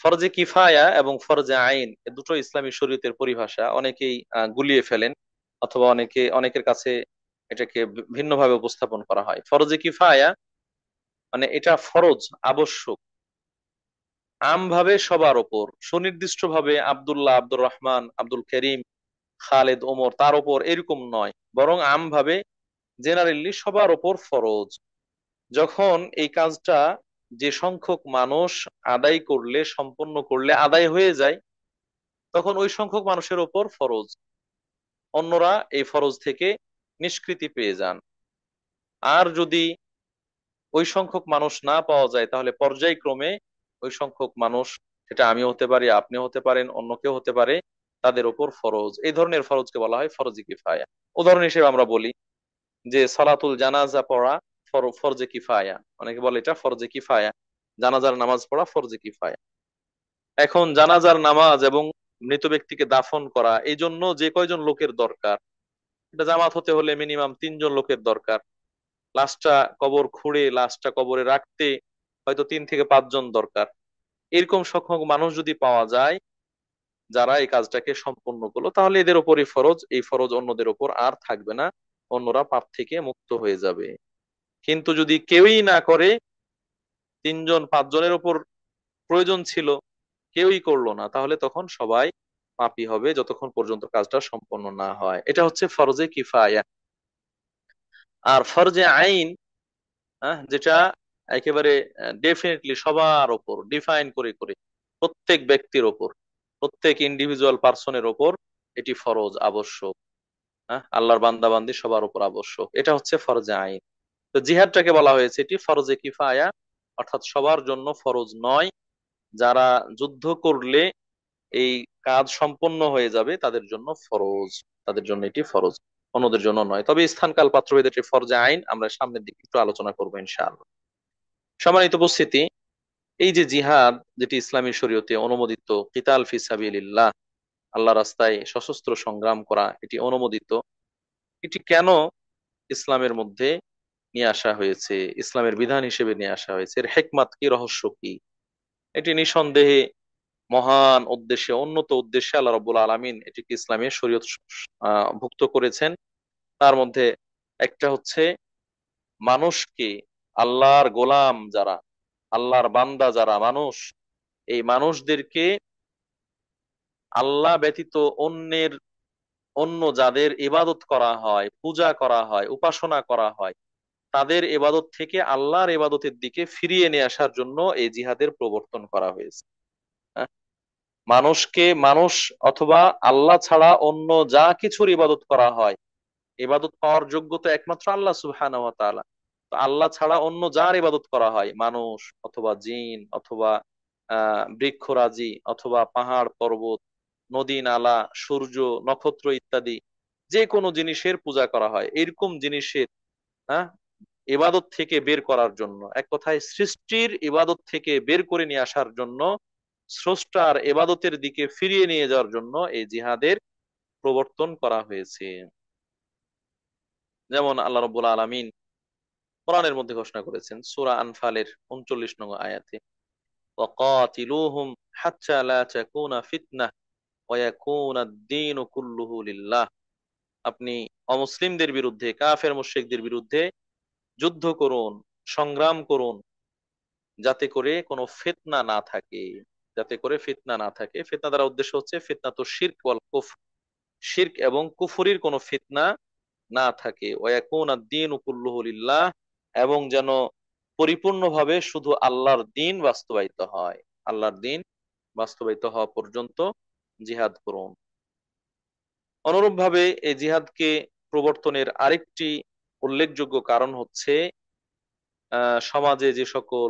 ফরজে কিফায়া এবং ফরজে আইন এ দুটো ইসলামী শরীয়তের পরিভাষা। অনেকেই গুলিয়ে ফেলেন, অথবা অনেকের কাছে এটাকে ভিন্নভাবে উপস্থাপন করা হয়। ফরজে কিফায়া মানে এটা ফরজ, আবশ্যক, আমভাবে সবার ওপর, সুনির্দিষ্টভাবে আব্দুল্লাহ, আব্দুর রহমান, আব্দুল করিম, খালেদ, ওমর তার ওপর এরকম নয়, বরং আমভাবে জেনারেলি সবার ওপর ফরজ। যখন এই কাজটা যে সংখ্যক মানুষ আদায় করলে, সম্পন্ন করলে আদায় হয়ে যায়, তখন ওই সংখ্যক মানুষের ওপর ফরজ, অন্যরা এই ফরজ থেকে নিষ্কৃতি পেয়ে যান। আর যদি ওই সংখ্যক মানুষ না পাওয়া যায়, তাহলে পর্যায়ক্রমে ওই সংখ্যক মানুষ, সেটা আমি হতে পারি, আপনি হতে পারেন, অন্য কেউ হতে পারে, তাদের ওপর ফরজ। এই ধরনের ফরজকে বলা হয় ফরজে কিফায়া। উদাহরণ হিসেবে আমরা বলি যে সালাতুল জানাজা পড়া ফরজে কিফায়া, অনেকে বলে এটা ফরজে কিফায়া, জানাজার নামাজ পড়া ফরজে কিফায়া। এখন জানাজার নামাজ এবং মৃত ব্যক্তিকে দাফন করা, এই জন্য যে কয়জন লোকের দরকার, এটা জামাত হতে হলে মিনিমাম 3 জন লোকের দরকার। লাশটা কবর খুঁড়ে লাশটা কবরে রাখতে হয়তো 3 থেকে 5 জন দরকার। এরকম সংখ্যক মানুষ যদি পাওয়া যায় যারা এই কাজটাকে সম্পন্ন করলো, তাহলে এদের উপরই ফরজ, এই ফরজ অন্যদের উপর আর থাকবে না, অন্যরা পাপ থেকে মুক্ত হয়ে যাবে। কিন্তু যদি কেউই না করে, 3 জন 5 জনের উপর প্রয়োজন ছিল, কেউই করলো না, তাহলে তখন সবাই পাপী হবে যতক্ষণ পর্যন্ত কাজটা সম্পন্ন না হয়। এটা হচ্ছে ফরজে কিফায়া। আর ফরজে আইন, যেটা একেবারে ডেফিনেটলি সবার ওপর ডিফাইন করে করে, প্রত্যেক ব্যক্তির ওপর, প্রত্যেক ইন্ডিভিজুয়াল পার্সনের ওপর এটি ফরজ, আবশ্যক। আল্লাহর বান্দা বান্দি সবার উপর আবশ্যক, এটা হচ্ছে ফরজে আইন। তো জিহাদটাকে বলা হয়েছে এটি ফরজে কিফায়া, অর্থাৎ সবার জন্য ফরজ নয়। যারা যুদ্ধ করলে এই কাজ সম্পন্ন হয়ে যাবে তাদের জন্য ফরজ, তাদের জন্য এটি ফরজ, অন্যদের জন্য নয়। তবে স্থানকাল পাত্রভেদে এটি ফরজে আইন, আমরা সামনের দিকে একটু আলোচনা করবো ইনশাআল্লাহ। সম্মানিত উপস্থিতি, এই যে জিহাদ, যেটি ইসলামী শরীয়তে অনুমোদিত, কিতাল ফি সাবিলিল্লাহ, আল্লাহ রাস্তায় সশস্ত্র সংগ্রাম করা, এটি অনুমোদিত। এটি কেন ইসলামের মধ্যে নিয়ে আসা হয়েছে, ইসলামের বিধান হিসেবে নিয়ে আসা হয়েছে, এর হেকমাত কি, রহস্য কি? এটি নিঃসন্দেহে মহান উদ্দেশ্যে, উন্নত উদ্দেশ্যে আল্লাহ রাব্বুল আলামিন এটিকে ইসলামের শরীয়ত ভুক্ত করেছেন। তার মধ্যে একটা হচ্ছে মানুষকে, আল্লাহর গোলাম যারা, আল্লাহর বান্দা যারা মানুষ, এই মানুষদেরকে আল্লাহ ব্যতীত অন্যের, অন্য যাদের ইবাদত করা হয়, পূজা করা হয়, উপাসনা করা হয়, তাদের ইবাদত থেকে আল্লাহর ইবাদতের দিকে ফিরিয়ে নিয়ে আসার জন্য এই জিহাদের প্রবর্তন করা হয়েছে। হ্যাঁ? মানুষকে, মানুষ অথবা আল্লাহ ছাড়া অন্য যা কিছুর ইবাদত করা হয়, ইবাদত পাওয়ার যোগ্যতা একমাত্র আল্লাহ সুবহানাহু ওয়া তাআলা। তো আল্লাহ ছাড়া অন্য যার ইবাদত করা হয়, মানুষ অথবা জিন অথবা বৃক্ষরাজি অথবা পাহাড় পর্বত, নদী নালা, সূর্য, নক্ষত্র ইত্যাদি যে কোনো জিনিসের পূজা করা হয়, এরকম জিনিসের, হ্যাঁ, ইবাদত থেকে বের করার জন্য, এক কথায় সৃষ্টির ইবাদত থেকে বের করে নিয়ে আসার জন্য, স্রষ্টার ইবাদতের দিকে ফিরিয়ে নিয়ে যাওয়ার জন্য এই জিহাদের প্রবর্তন করা হয়েছে। যেমন আল্লাহ রাব্বুল আলামিন কোরআনের মধ্যে ঘোষণা করেছেন সূরা আনফালের 39 নং আয়াতে, ওয়াকাতিলুহুম হাত্তা লা তাকুনা ফিতনাহ ওয়া ইয়াকুনা আদ-দীনু কুল্লুহু লিল্লাহ। আপনি অমুসলিমদের বিরুদ্ধে, কাফের মুশরিকদের বিরুদ্ধে যুদ্ধ করুন, সংগ্রাম করুন, যাতে করে কোনো ফিতনা না থাকে, যাতে করে ফিতনা না থাকে। ফিতনা দ্বারা উদ্দেশ্য হচ্ছে ফিতনা তো শিরক ওয়াল কুফর, শিরক এবং কুফরির কোনো ফিতনা না থাকে। ওয়াকুন আদ-দীনু কুল্লুহু লিল্লাহ, এবং যেন পরিপূর্ণভাবে শুধু আল্লাহর দ্বীন বাস্তবায়িত হয়। আল্লাহর দ্বীন বাস্তবায়িত হওয়া পর্যন্ত জিহাদ করুন। অনুরূপভাবে এই জিহাদকে প্রবর্তনের আরেকটি উল্লেখযোগ্য কারণ হচ্ছে সমাজে যে সকল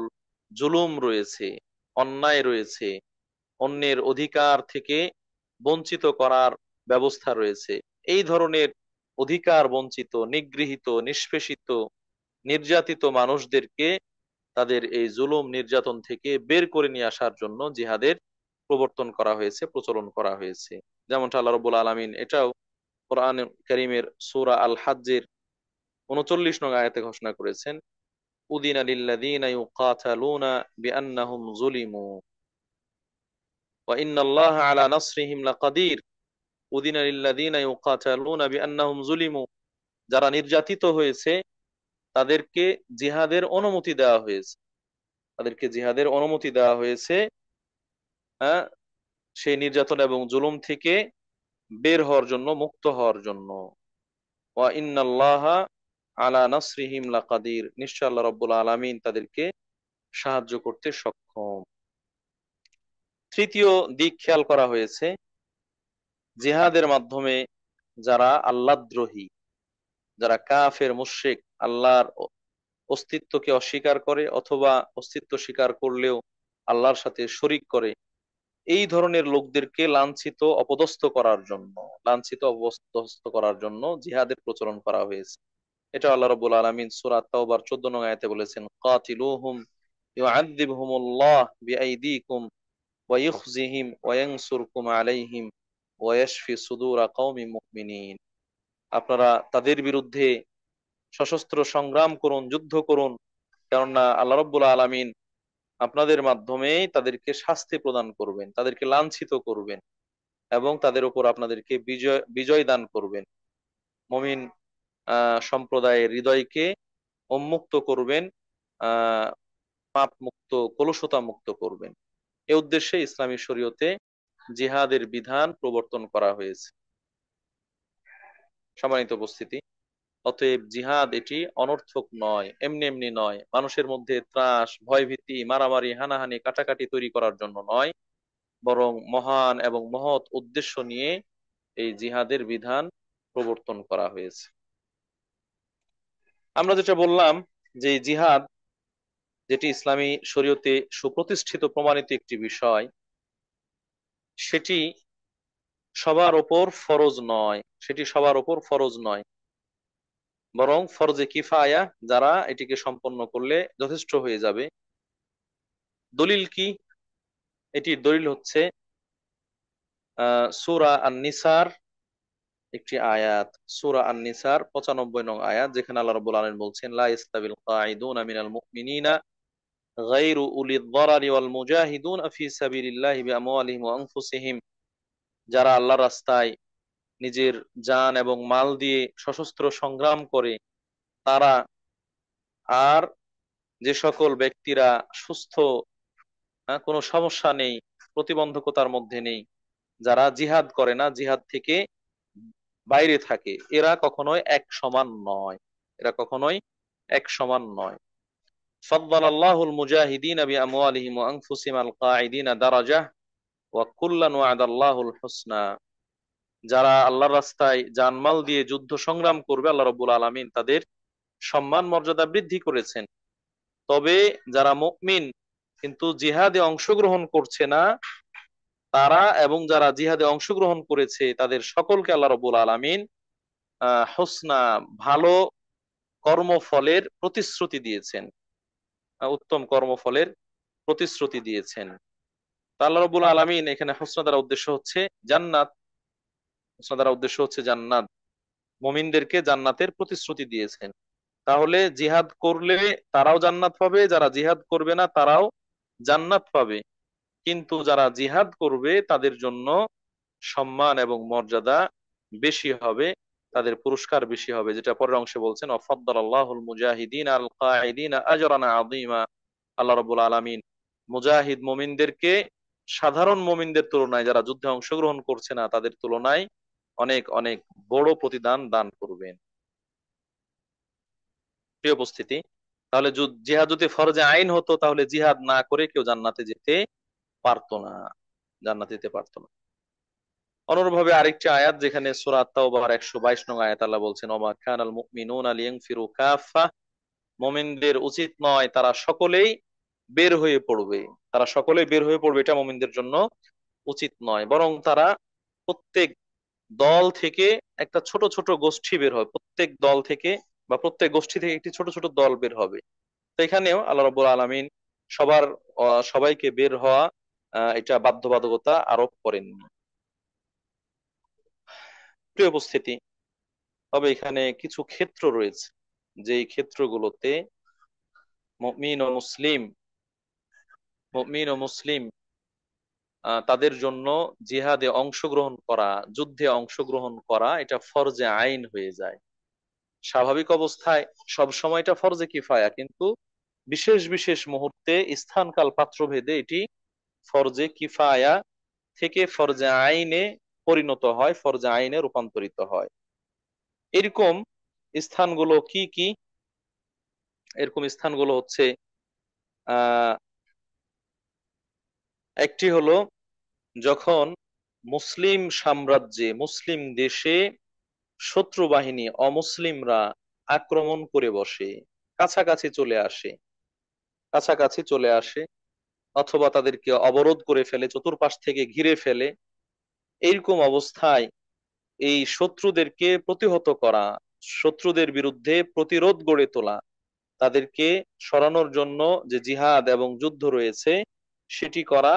জুলুম রয়েছে, অন্যায় রয়েছে, অন্যের অধিকার থেকে বঞ্চিত করার ব্যবস্থা রয়েছে, এই ধরনের অধিকার বঞ্চিত, নিগৃহীত, নিষ্পেষিত, নির্যাতিত মানুষদেরকে তাদের এই জুলুম নির্যাতন থেকে বের করে নিয়ে আসার জন্য জিহাদের প্রবর্তন করা হয়েছে, প্রচলন করা হয়েছে। যেমনটা আল্লাহ রাব্বুল আলামিন এটাও কোরআন কারীমের সূরা আল হাজ্জের 39 নং আয়াতে ঘোষণা করেছেন, উদিনা লিল্লাযীনা ইউকাতালুনা বিআন্নাহুম যুলিমু ওয়া ইন্নাল্লাহা আলা নাসরিহিম লাকাদির। উদিনা লিল্লাযীনা ইউকাতালুনা বিআন্নাহুম যুলিমু, যারা নির্যাতিত হয়েছে তাদেরকে জিহাদের অনুমতি দেওয়া হয়েছে, তাদেরকে জিহাদের অনুমতি দেওয়া হয়েছে, হ্যাঁ, সেই নির্যাতন এবং জুলুম থেকে বের হওয়ার জন্য, মুক্ত হওয়ার জন্য। ওয়া ইন্নাল্লাহা আলা নাসরিহিম লাকাদির, নিশ্চয় আল্লাহ রাব্বুল আলামিন তাদেরকে সাহায্য করতে সক্ষম। তৃতীয় দিক খেয়াল করা হয়েছে, জিহাদের মাধ্যমে যারা আল্লাহদ্রোহী, যারা কাফের মুশরিক, আল্লাহর অস্তিত্বকে অস্বীকার করে অথবা অস্তিত্ব স্বীকার করলেও আল্লাহর সাথে শরিক করে, এই ধরনের লোকদেরকে লাঞ্ছিত অপদস্থ করার জন্য, লাঞ্ছিত অপদস্থ করার জন্য জিহাদের প্রচলন করা হয়েছে। এটা আল্লাহ রাব্বুল আলামিন সূরা তাওবার 14 নং আয়াতে বলেছেন, কাতিলুহুম ইউআযযিবহুমুল্লাহ বিআইদিকুম ওয়া ইখজিহিম ওয়া ইয়ানসুরকুম আলাইহিম ওয়া ইয়াশফি সুদুরা কওমিন মুমিনিন। আপনারা তাদের বিরুদ্ধে সশস্ত্র সংগ্রাম করুন, যুদ্ধ করুন, কেননা আল্লাহ রাব্বুল আলামিন আপনাদের মাধ্যমেই তাদেরকে শাস্তি প্রদান করবেন, তাদেরকে লাঞ্ছিত করবেন এবং তাদের উপর আপনাদেরকে বিজয় বিজয় দান করবেন। মুমিন সম্প্রদায়ের হৃদয়কে উন্মুক্ত করবেন, আহ পাপ মুক্ত, কলুষতা মুক্ত করবেন। এ উদ্দেশ্যে ইসলামী শরীয়তে জিহাদের বিধান প্রবর্তন করা হয়েছে। সম্মানিত উপস্থিতি, অতএব জিহাদ এটি অনর্থক নয়, এমনি এমনি নয়, মানুষের মধ্যে ত্রাস, ভয়ভীতি, মারামারি, হানাহানি, কাটাকাটি তৈরি করার জন্য নয়, বরং মহান এবং মহৎ উদ্দেশ্য নিয়ে এই জিহাদের বিধান প্রবর্তন করা হয়েছে। আমরা যেটা বললাম যে এই জিহাদ, যেটি ইসলামী শরীয়তে সুপ্রতিষ্ঠিত প্রমাণিত একটি বিষয়, সেটি সবার ওপর ফরজ নয়, সেটি সবার ওপর ফরজ নয়, বরং ফরজে কিফায়া, যারা এটিকে সম্পন্ন করলে যথেষ্ট হয়ে যাবে। দলিল কি? এটির দলিল হচ্ছে সূরা আন-নিসার একটি আয়াত, সূরা আন-নিসার 95 নং আয়াত, যেখানে আল্লাহ রাব্বুল আলামিন বলছেন, লা ইস্তাবিল কাঈদুনা মিনাল মুমিনিনা গায়রু উলিদ দারারি ওয়াল মুজাহিদুন ফি সাবিলিল্লাহি বিআমওয়ালিহিম ওয়া আনফুসিহিম, যারা আল্লাহর রাস্তায় নিজের জান এবং মাল দিয়ে সশস্ত্র সংগ্রাম করে তারা, আর যে সকল ব্যক্তিরা সুস্থ, কোনো সমস্যা নেই, প্রতিবন্ধকতার মধ্যে নেই, যারা জিহাদ করে না, জিহাদ থেকে বাইরে থাকে, এরা কখনোই এক সমান নয়, এরা কখনোই এক সমান নয়। ফাদ্দালাল্লাহুল মুজাহিদিনা বিআমওয়ালিহিম ওয়া আনফুসিহিম আল কাঈদিনা দারাজাহ ওয়া কুল্লান ওয়া'আদাল্লাহুল হুসনা, যারা আল্লাহর রাস্তায় জানমাল দিয়ে যুদ্ধ সংগ্রাম করবে আল্লাহ রাব্বুল আলামিন তাদের সম্মান মর্যাদা বৃদ্ধি করেছেন। তবে যারা মুমিন কিন্তু জিহাদে অংশগ্রহণ করছে না, তারা এবং যারা জিহাদে অংশগ্রহণ করেছে তাদের সকলকে আল্লাহ রাব্বুল আলামিন হুসনা, ভালো কর্মফলের প্রতিশ্রুতি দিয়েছেন, উত্তম কর্মফলের প্রতিশ্রুতি দিয়েছেন। তা আল্লাহ রাব্বুল আলামিন এখানে হুসনা দ্বারা উদ্দেশ্য হচ্ছে জান্নাত, হুসনা দ্বারা উদ্দেশ্য হচ্ছে জান্নাত, মুমিনদেরকে জান্নাতের প্রতিশ্রুতি দিয়েছেন। তাহলে জিহাদ করলে তারাও জান্নাত পাবে, যারা জিহাদ করবে না তারাও জান্নাত পাবে, কিন্তু যারা জিহাদ করবে তাদের জন্য সম্মান এবং মর্যাদা বেশি হবে, তাদের পুরস্কার বেশি হবে, যেটা পরের অংশে বলছেন ওয়াফাদ্দালাল্লাহুল মুজাহিদিন আল কাঈদিনা আজরান আযীমা, আল্লাহ রাব্বুল আলামিন মুজাহিদ মুমিনদেরকে সাধারণ মুমিনদের তুলনায়, যারা যুদ্ধে অংশগ্রহণ করছে না তাদের তুলনায় অনেক অনেক বড় প্রতিদান দান করবেন। প্রিয় উপস্থিতি, তাহলে জিহাদ যদি ফরজে আইন হতো তাহলে জিহাদ না করে কেউ জান্নাতে যেতে পারতো না, জান্নাতে যেতে পারতো না। অনুরূপভাবে আরেকটি আয়াত যেখানে সূরা তাওবার 122 নং আয়াত আল্লাহ বলছেন ওমা কানাল মুমিনুনা লিয়ানফিরু কাফা, মুমিনদের উচিত নয় তারা সকলেই বের হয়ে পড়বে, তারা সকলেই বের হয়ে পড়বে এটা মুমিনদের জন্য উচিত নয়, বরং তারা প্রত্যেক দল থেকে একটা ছোট ছোট গোষ্ঠী বের হয়, প্রত্যেক দল থেকে বা প্রত্যেক গোষ্ঠী থেকে একটি ছোট ছোট দল বের হবে। তো এখানেও আল্লাহ রাব্বুল আলামিন সবার সবাইকে বের হওয়া এটা বাধ্যবাধকতা আরোপ করেননি। প্রিয় উপস্থিতি, তবে এখানে কিছু ক্ষেত্র রয়েছে, যেই ক্ষেত্রগুলোতে মুমিন ও মুসলিম, মুমিন ও মুসলিম তাদের জন্য জিহাদে অংশগ্রহণ করা, যুদ্ধে অংশগ্রহণ করা এটা ফরজে আইন হয়ে যায়। স্বাভাবিক অবস্থায় সব সময় এটা ফরজে কিফায়া, কিন্তু বিশেষ বিশেষ মুহূর্তে স্থানকাল পাত্রভেদে এটি ফরজে কিফায়া থেকে ফরজে আইনে পরিণত হয়, ফরজে আইনে রূপান্তরিত হয়। এরকম স্থানগুলো কি কি? এরকম স্থানগুলো হচ্ছে আহ একটি হলো যখন মুসলিম সাম্রাজ্যে, মুসলিম দেশে শত্রু বাহিনী অমুসলিমরা আক্রমণ করে বসে, কাছাকাছি চলে আসে, কাছাকাছি চলে আসে, অথবা তাদেরকে অবরোধ করে ফেলে, চতুর্পাশ থেকে ঘিরে ফেলে। এইরকম অবস্থায় এই শত্রুদেরকে প্রতিহত করা, শত্রুদের বিরুদ্ধে প্রতিরোধ গড়ে তোলা, তাদেরকে সরানোর জন্য যে জিহাদ এবং যুদ্ধ রয়েছে সেটি করা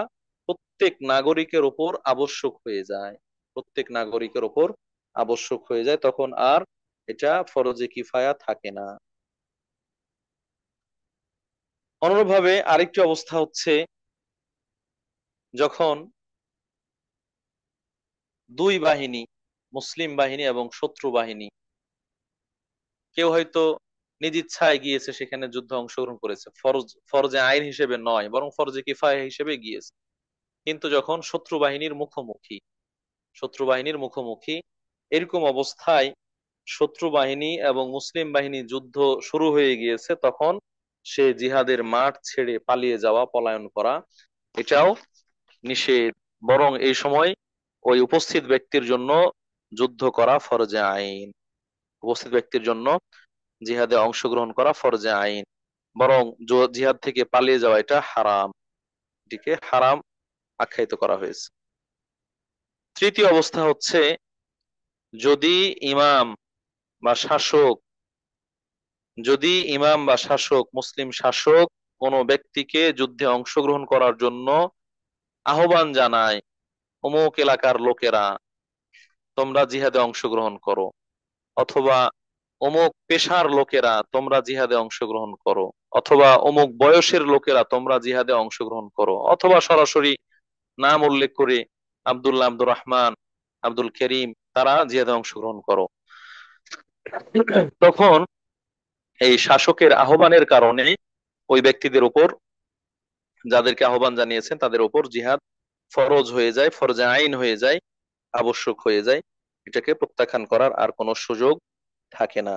প্রত্যেক নাগরিকের ওপর আবশ্যক হয়ে যায়, প্রত্যেক নাগরিকের ওপর আবশ্যক হয়ে যায়, তখন আর এটা ফরজে কিফায়া থাকে না। অনুরূপভাবে আরেকটি অবস্থা হচ্ছে যখন দুই বাহিনী, মুসলিম বাহিনী এবং শত্রু বাহিনী, কেউ হয়তো নিজ ইচ্ছায় গিয়েছে সেখানে যুদ্ধে অংশগ্রহণ করেছে, ফরজে আইন হিসেবে নয় বরং ফরজে কিফায়া হিসেবে গিয়েছে, কিন্তু যখন শত্রু বাহিনীর মুখোমুখি, শত্রু বাহিনীর মুখোমুখি, এরকম অবস্থায় শত্রু বাহিনী এবং মুসলিম বাহিনী যুদ্ধ শুরু হয়ে গিয়েছে, তখন সে জিহাদের মাঠ ছেড়ে পালিয়ে যাওয়া, পলায়ন করা এটাও নিষেধ, বরং এই সময় ওই উপস্থিত ব্যক্তির জন্য যুদ্ধ করা ফরজে আইন, উপস্থিত ব্যক্তির জন্য জিহাদে অংশগ্রহণ করা ফরজে আইন, বরং জিহাদ থেকে পালিয়ে যাওয়া এটা হারাম, এটিকে হারাম আখ্যায়িত করা হয়েছে। তৃতীয় অবস্থা হচ্ছে যদি ইমাম বা শাসক, যদি ইমাম বা শাসক, মুসলিম শাসক কোনো ব্যক্তিকে যুদ্ধে অংশগ্রহণ করার জন্য আহ্বান জানায়, অমুক এলাকার লোকেরা তোমরা জিহাদে অংশগ্রহণ করো, অথবা অমুক পেশার লোকেরা তোমরা জিহাদে অংশগ্রহণ করো, অথবা অমুক বয়সের লোকেরা তোমরা জিহাদে অংশগ্রহণ করো, অথবা সরাসরি নাম উল্লেখ করে আব্দুল্লাহ, আব্দুর রহমান, আব্দুল করিম তারা জিহাদে অংশগ্রহণ করো, তখন এই শাসকের আহ্বানের কারণে ওই ব্যক্তিদের উপর, যাদেরকে আহ্বান জানিয়েছেন তাদের উপর জিহাদ ফরজ হয়ে যায়, ফরজে আইন হয়ে যায়, আবশ্যক হয়ে যায়। এটাকে প্রত্যাখ্যান করার আর কোনো সুযোগ থাকে না।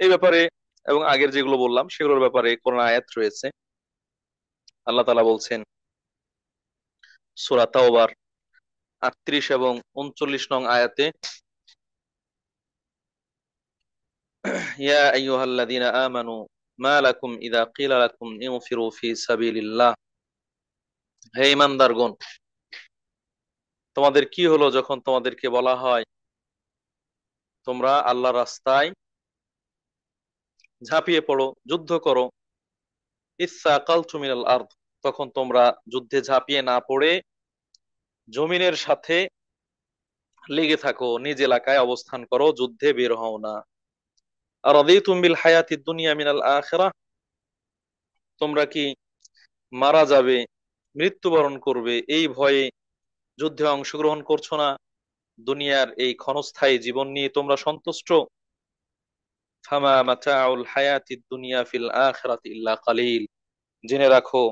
এই ব্যাপারে এবং আগের যেগুলো বললাম সেগুলোর ব্যাপারে কোরআন আয়াত রয়েছে। আল্লাহ তাআলা বলছেন সূরা তাওবার 38 এবং 39 নং আয়াতে, ইয়া আইয়ুহাল্লাযীনা আমানু মা লাকুম ইযা কিলা লাকুম ইনফিরু ফি সাবিলিল্লাহ, হে ঈমানদারগণ, তোমাদের কি হলো যখন তোমাদেরকে বলা হয় তোমরা আল্লাহর রাস্তায় ঝাঁপিয়ে পড়ো, যুদ্ধ করো, ইসসাকালতু মিনাল আরদ, তখন তোমরা যুদ্ধে ঝাঁপিয়ে না পড়ে জমিনের সাথে লেগে থাকো, নিজ এলাকায় অবস্থান করো, যুদ্ধে বের হও না। আর রাদিতুম বিল হায়াতিদ দুনিয়া মিনাল আখিরাহ, তোমরা কি মারা যাবে, মৃত্যুবরণ করবে এই ভয়ে যুদ্ধে অংশগ্রহণ করছো না? দুনিয়ার এই ক্ষণস্থায়ী জীবন নিয়ে তোমরা সন্তুষ্ট? ফামা মাতাউল হায়াতিদ দুনিয়া ফিল আখিরাতি ইল্লা কালিল, জেনে রাখো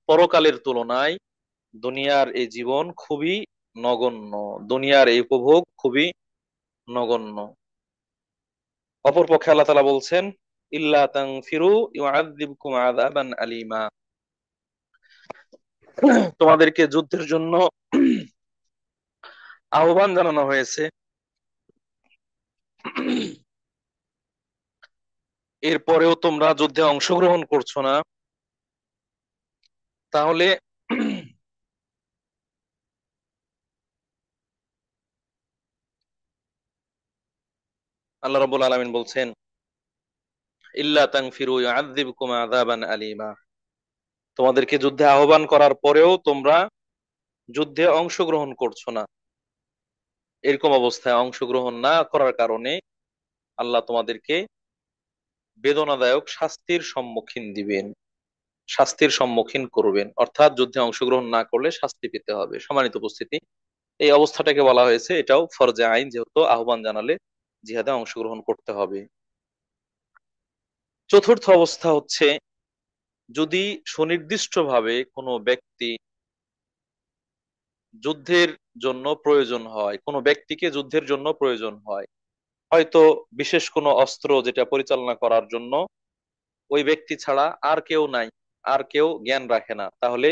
পরকালের তুলনায় দুনিয়ার এই জীবন খুবই নগণ্য, দুনিয়ার এই উপভোগ খুবই নগণ্য। অপরপক্ষে আল্লাহ তাআলা বলছেন ইল্লা তানফিরু ইউআযযিবকুম আযাবান আলীমা, তোমাদেরকে যুদ্ধের জন্য আহ্বান জানানো হয়েছে, এরপরেও তোমরা যুদ্ধে অংশগ্রহণ করছো না, তাহলে আল্লাহ রাব্বুল আলামিন বলছেন ইল্লা তানফিরু ইউআযযিবকুম আযাবান আলীমা, তোমাদেরকে যুদ্ধে আহ্বান করার পরেও তোমরা যুদ্ধে অংশগ্রহণ করছো না, এরকম অবস্থায় অংশগ্রহণ না করার কারণে আল্লাহ তোমাদেরকে বেদনাদায়ক শাস্তির সম্মুখীন দিবেন, শাস্তির সম্মুখীন করবেন, অর্থাৎ যুদ্ধে অংশগ্রহণ না করলে শাস্তি পেতে হবে। সম্মানিত উপস্থিতি, এই অবস্থাটাকে বলা হয়েছে এটাও ফরজে আইন, যেহেতু আহ্বান জানালে জিহাদে অংশগ্রহণ করতে হবে। চতুর্থ অবস্থা হচ্ছে যদি সুনির্দিষ্টভাবে কোনো ব্যক্তি যুদ্ধের জন্য প্রয়োজন হয়, কোনো ব্যক্তিকে যুদ্ধের জন্য প্রয়োজন হয়, হয়তো বিশেষ কোনো অস্ত্র যেটা পরিচালনা করার জন্য ওই ব্যক্তি ছাড়া আর কেউ নাই, আর কেউ জ্ঞান রাখে না, তাহলে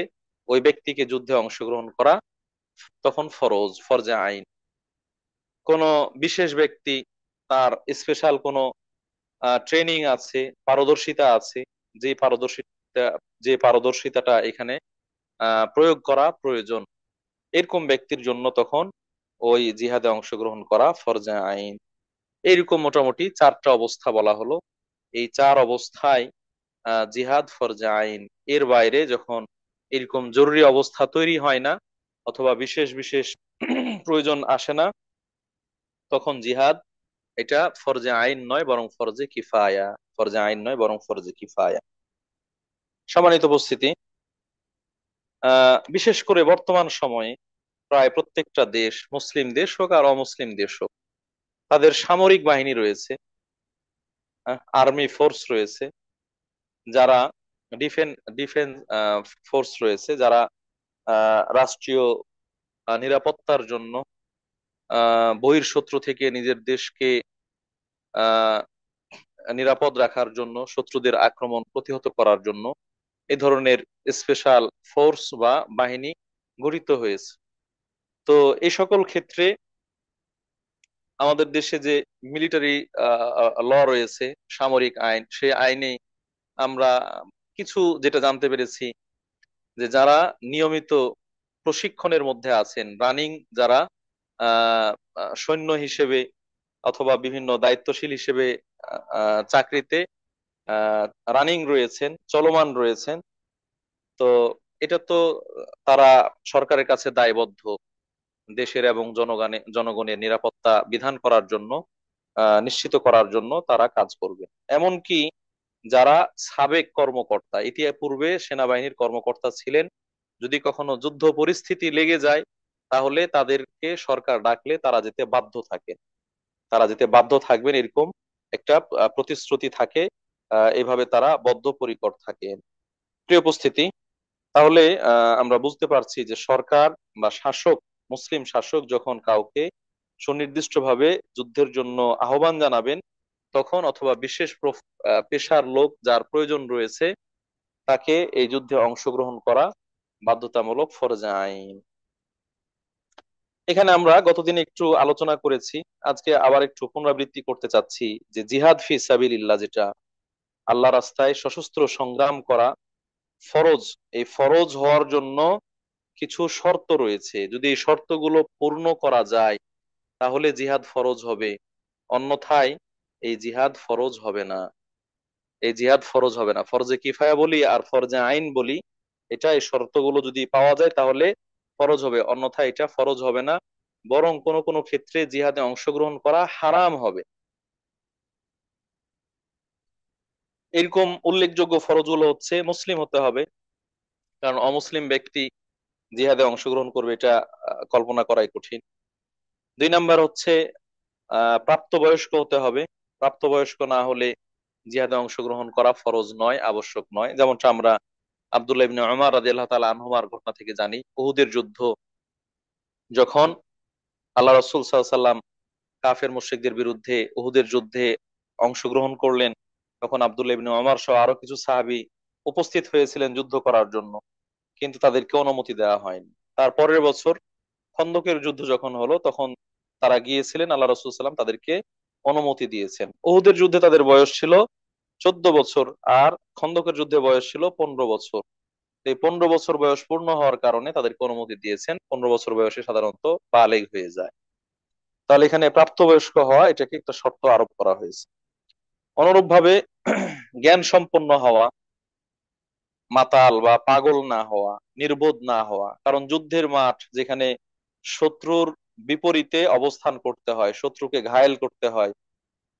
ওই ব্যক্তিকে যুদ্ধে অংশগ্রহণ করা তখন ফরজ, ফরজে আইন। কোন বিশেষ ব্যক্তি, তার স্পেশাল কোনো ট্রেনিং আছে, পারদর্শিতা আছে, যে পারদর্শিতা, যে পারদর্শিতাটা এখানে প্রয়োগ করা প্রয়োজন, এরকম ব্যক্তির জন্য তখন ওই জিহাদে অংশগ্রহণ করা ফরজে আইন। এইরকম মোটামুটি চারটা অবস্থা বলা হলো। এই চার অবস্থায় জিহাদ ফরজে আইন। এর বাইরে যখন এরকম জরুরি অবস্থা তৈরি হয় না অথবা বিশেষ বিশেষ প্রয়োজন আসে না, তখন জিহাদ এটা ফরজে আইন নয় বরং ফরজে কিফায়া, ফরজে আইন নয় বরং ফরজে কিফায়া। সম্মানিত উপস্থিতি, বিশেষ করে বর্তমান সময়ে প্রায় প্রত্যেকটা দেশ, মুসলিম দেশ হোক আর অমুসলিম দেশ হোক, তাদের সামরিক বাহিনী রয়েছে, আর্মি ফোর্স রয়েছে, যারা ডিফেন্স ফোর্স রয়েছে, যারা রাষ্ট্রীয় নিরাপত্তার জন্য, বহির্শত্রু থেকে নিজের দেশকে আহ নিরাপদ রাখার জন্য, শত্রুদের আক্রমণ প্রতিহত করার জন্য এই ধরনের স্পেশাল ফোর্স বা বাহিনী গঠিত হয়েছে। তো এই সকল ক্ষেত্রে আমাদের দেশে যে মিলিটারি ল রয়েছে, সামরিক আইন, সেই আইনে আমরা কিছু যেটা জানতে পেরেছি যে যারা নিয়মিত প্রশিক্ষণের মধ্যে আছেন, রানিং যারা আহ সৈন্য হিসেবে অথবা বিভিন্ন দায়িত্বশীল হিসেবে চাকরিতে রানিং রয়েছেন, চলমান রয়েছেন, তো এটা তো তারা সরকারের কাছে দায়বদ্ধ দেশের এবং জনগণের নিরাপত্তা বিধান করার জন্য, নিশ্চিত করার জন্য তারা কাজ করবে। এমনকি যারা সাবেক কর্মকর্তা, পূর্বে সেনাবাহিনীর কর্মকর্তা ছিলেন, যদি কখনো যুদ্ধ পরিস্থিতি লেগে যায়, তাহলে তাদেরকে সরকার ডাকলে তারা যেতে বাধ্য থাকবেন, এরকম একটা প্রতিশ্রুতি থাকে। এভাবে তারা বদ্ধপরিকর থাকেন। প্রিয় উপস্থিতি, তাহলে আমরা বুঝতে পারছি যে সরকার বা শাসক, মুসলিম শাসক যখন কাউকে সুনির্দিষ্টভাবে যুদ্ধের জন্য আহ্বান জানাবেন, তখন অথবা বিশেষ পেশার লোক যার প্রয়োজন রয়েছে, তাকে এই যুদ্ধে অংশগ্রহণ করা বাধ্যতামূলক, ফরজে আইন। এখানে আমরা গতদিন একটু আলোচনা করেছি, আজকে আবার একটু পুনরাবৃত্তি করতে চাচ্ছি যে জিহাদ ফি সাবিলিল্লাহ, যেটা আল্লাহ রাস্তায় সশস্ত্র সংগ্রাম করা, ফরজ। এই ফরজ হওয়ার জন্য কিছু শর্ত রয়েছে। যদি এই শর্তগুলো পূর্ণ করা যায়, তাহলে জিহাদ ফরজ হবে, অন্যথায় এই জিহাদ ফরজ হবে না। ফরজে কিফায়া বলি আর ফরজে আইন বলি, এই শর্তগুলো যদি পাওয়া যায় তাহলে ফরজ হবে, অন্যথায় এটা ফরজ হবে না। বরং কোনো কোনো ক্ষেত্রে জিহাদে অংশগ্রহণ করা হারাম হবে। এরকম উল্লেখযোগ্য ফরজগুলো হচ্ছে মুসলিম হতে হবে, কারণ অমুসলিম ব্যক্তি জিহাদে অংশগ্রহণ করবে, এটা কল্পনা করাই কঠিন। 2 নাম্বার হচ্ছে প্রাপ্তবয়স্ক হতে হবে। প্রাপ্তবয়স্ক না হলে জিহাদে অংশগ্রহণ করা ফরজ নয়, আবশ্যক নয়। যেমনটা আমরা আব্দুল্লাহ ইবনে উমর রাদিয়াল্লাহু তাআলা আনহুমার ঘটনা থেকে জানি, উহুদের যুদ্ধ যখন আল্লাহ রাসূল সাল্লাল্লাহু আলাইহি সাল্লাম কাফের মুশরিকদের বিরুদ্ধে উহুদের যুদ্ধে অংশগ্রহণ করলেন, তখন আব্দুল্লাহ ইবনে উমর সহ আরো কিছু সাহাবী উপস্থিত হয়েছিলেন যুদ্ধ করার জন্য, কিন্তু তাদেরকে অনুমতি দেওয়া হয়নি। তার পরের বছর খন্দকের যুদ্ধ যখন হলো, তখন তারা গিয়েছিলেন, আল্লাহ রাসূল সাল্লাম তাদেরকে অনুমতি দিয়েছেন। উহুদের যুদ্ধে তাদের বয়স ছিল 14 বছর, আর খন্দকের যুদ্ধে বয়স ছিল 15 বছর। তো এই 15 বছর বয়স পূর্ণ হওয়ার কারণে তাদেরকে অনুমতি দিয়েছেন। 15 বছর বয়সে সাধারণত বালেগ হয়ে যায়। তাহলে এখানে প্রাপ্তবয়স্ক হওয়া, এটাকে একটা শর্ত আরোপ করা হয়েছে। অনুরূপ ভাবে জ্ঞান সম্পন্ন হওয়া, মাতাল বা পাগল না হওয়া, নির্বোধ না হওয়া। কারণ যুদ্ধের মাঠ যেখানে শত্রুর বিপরীতে অবস্থান করতে হয়, শত্রুকে ঘায়েল করতে হয়,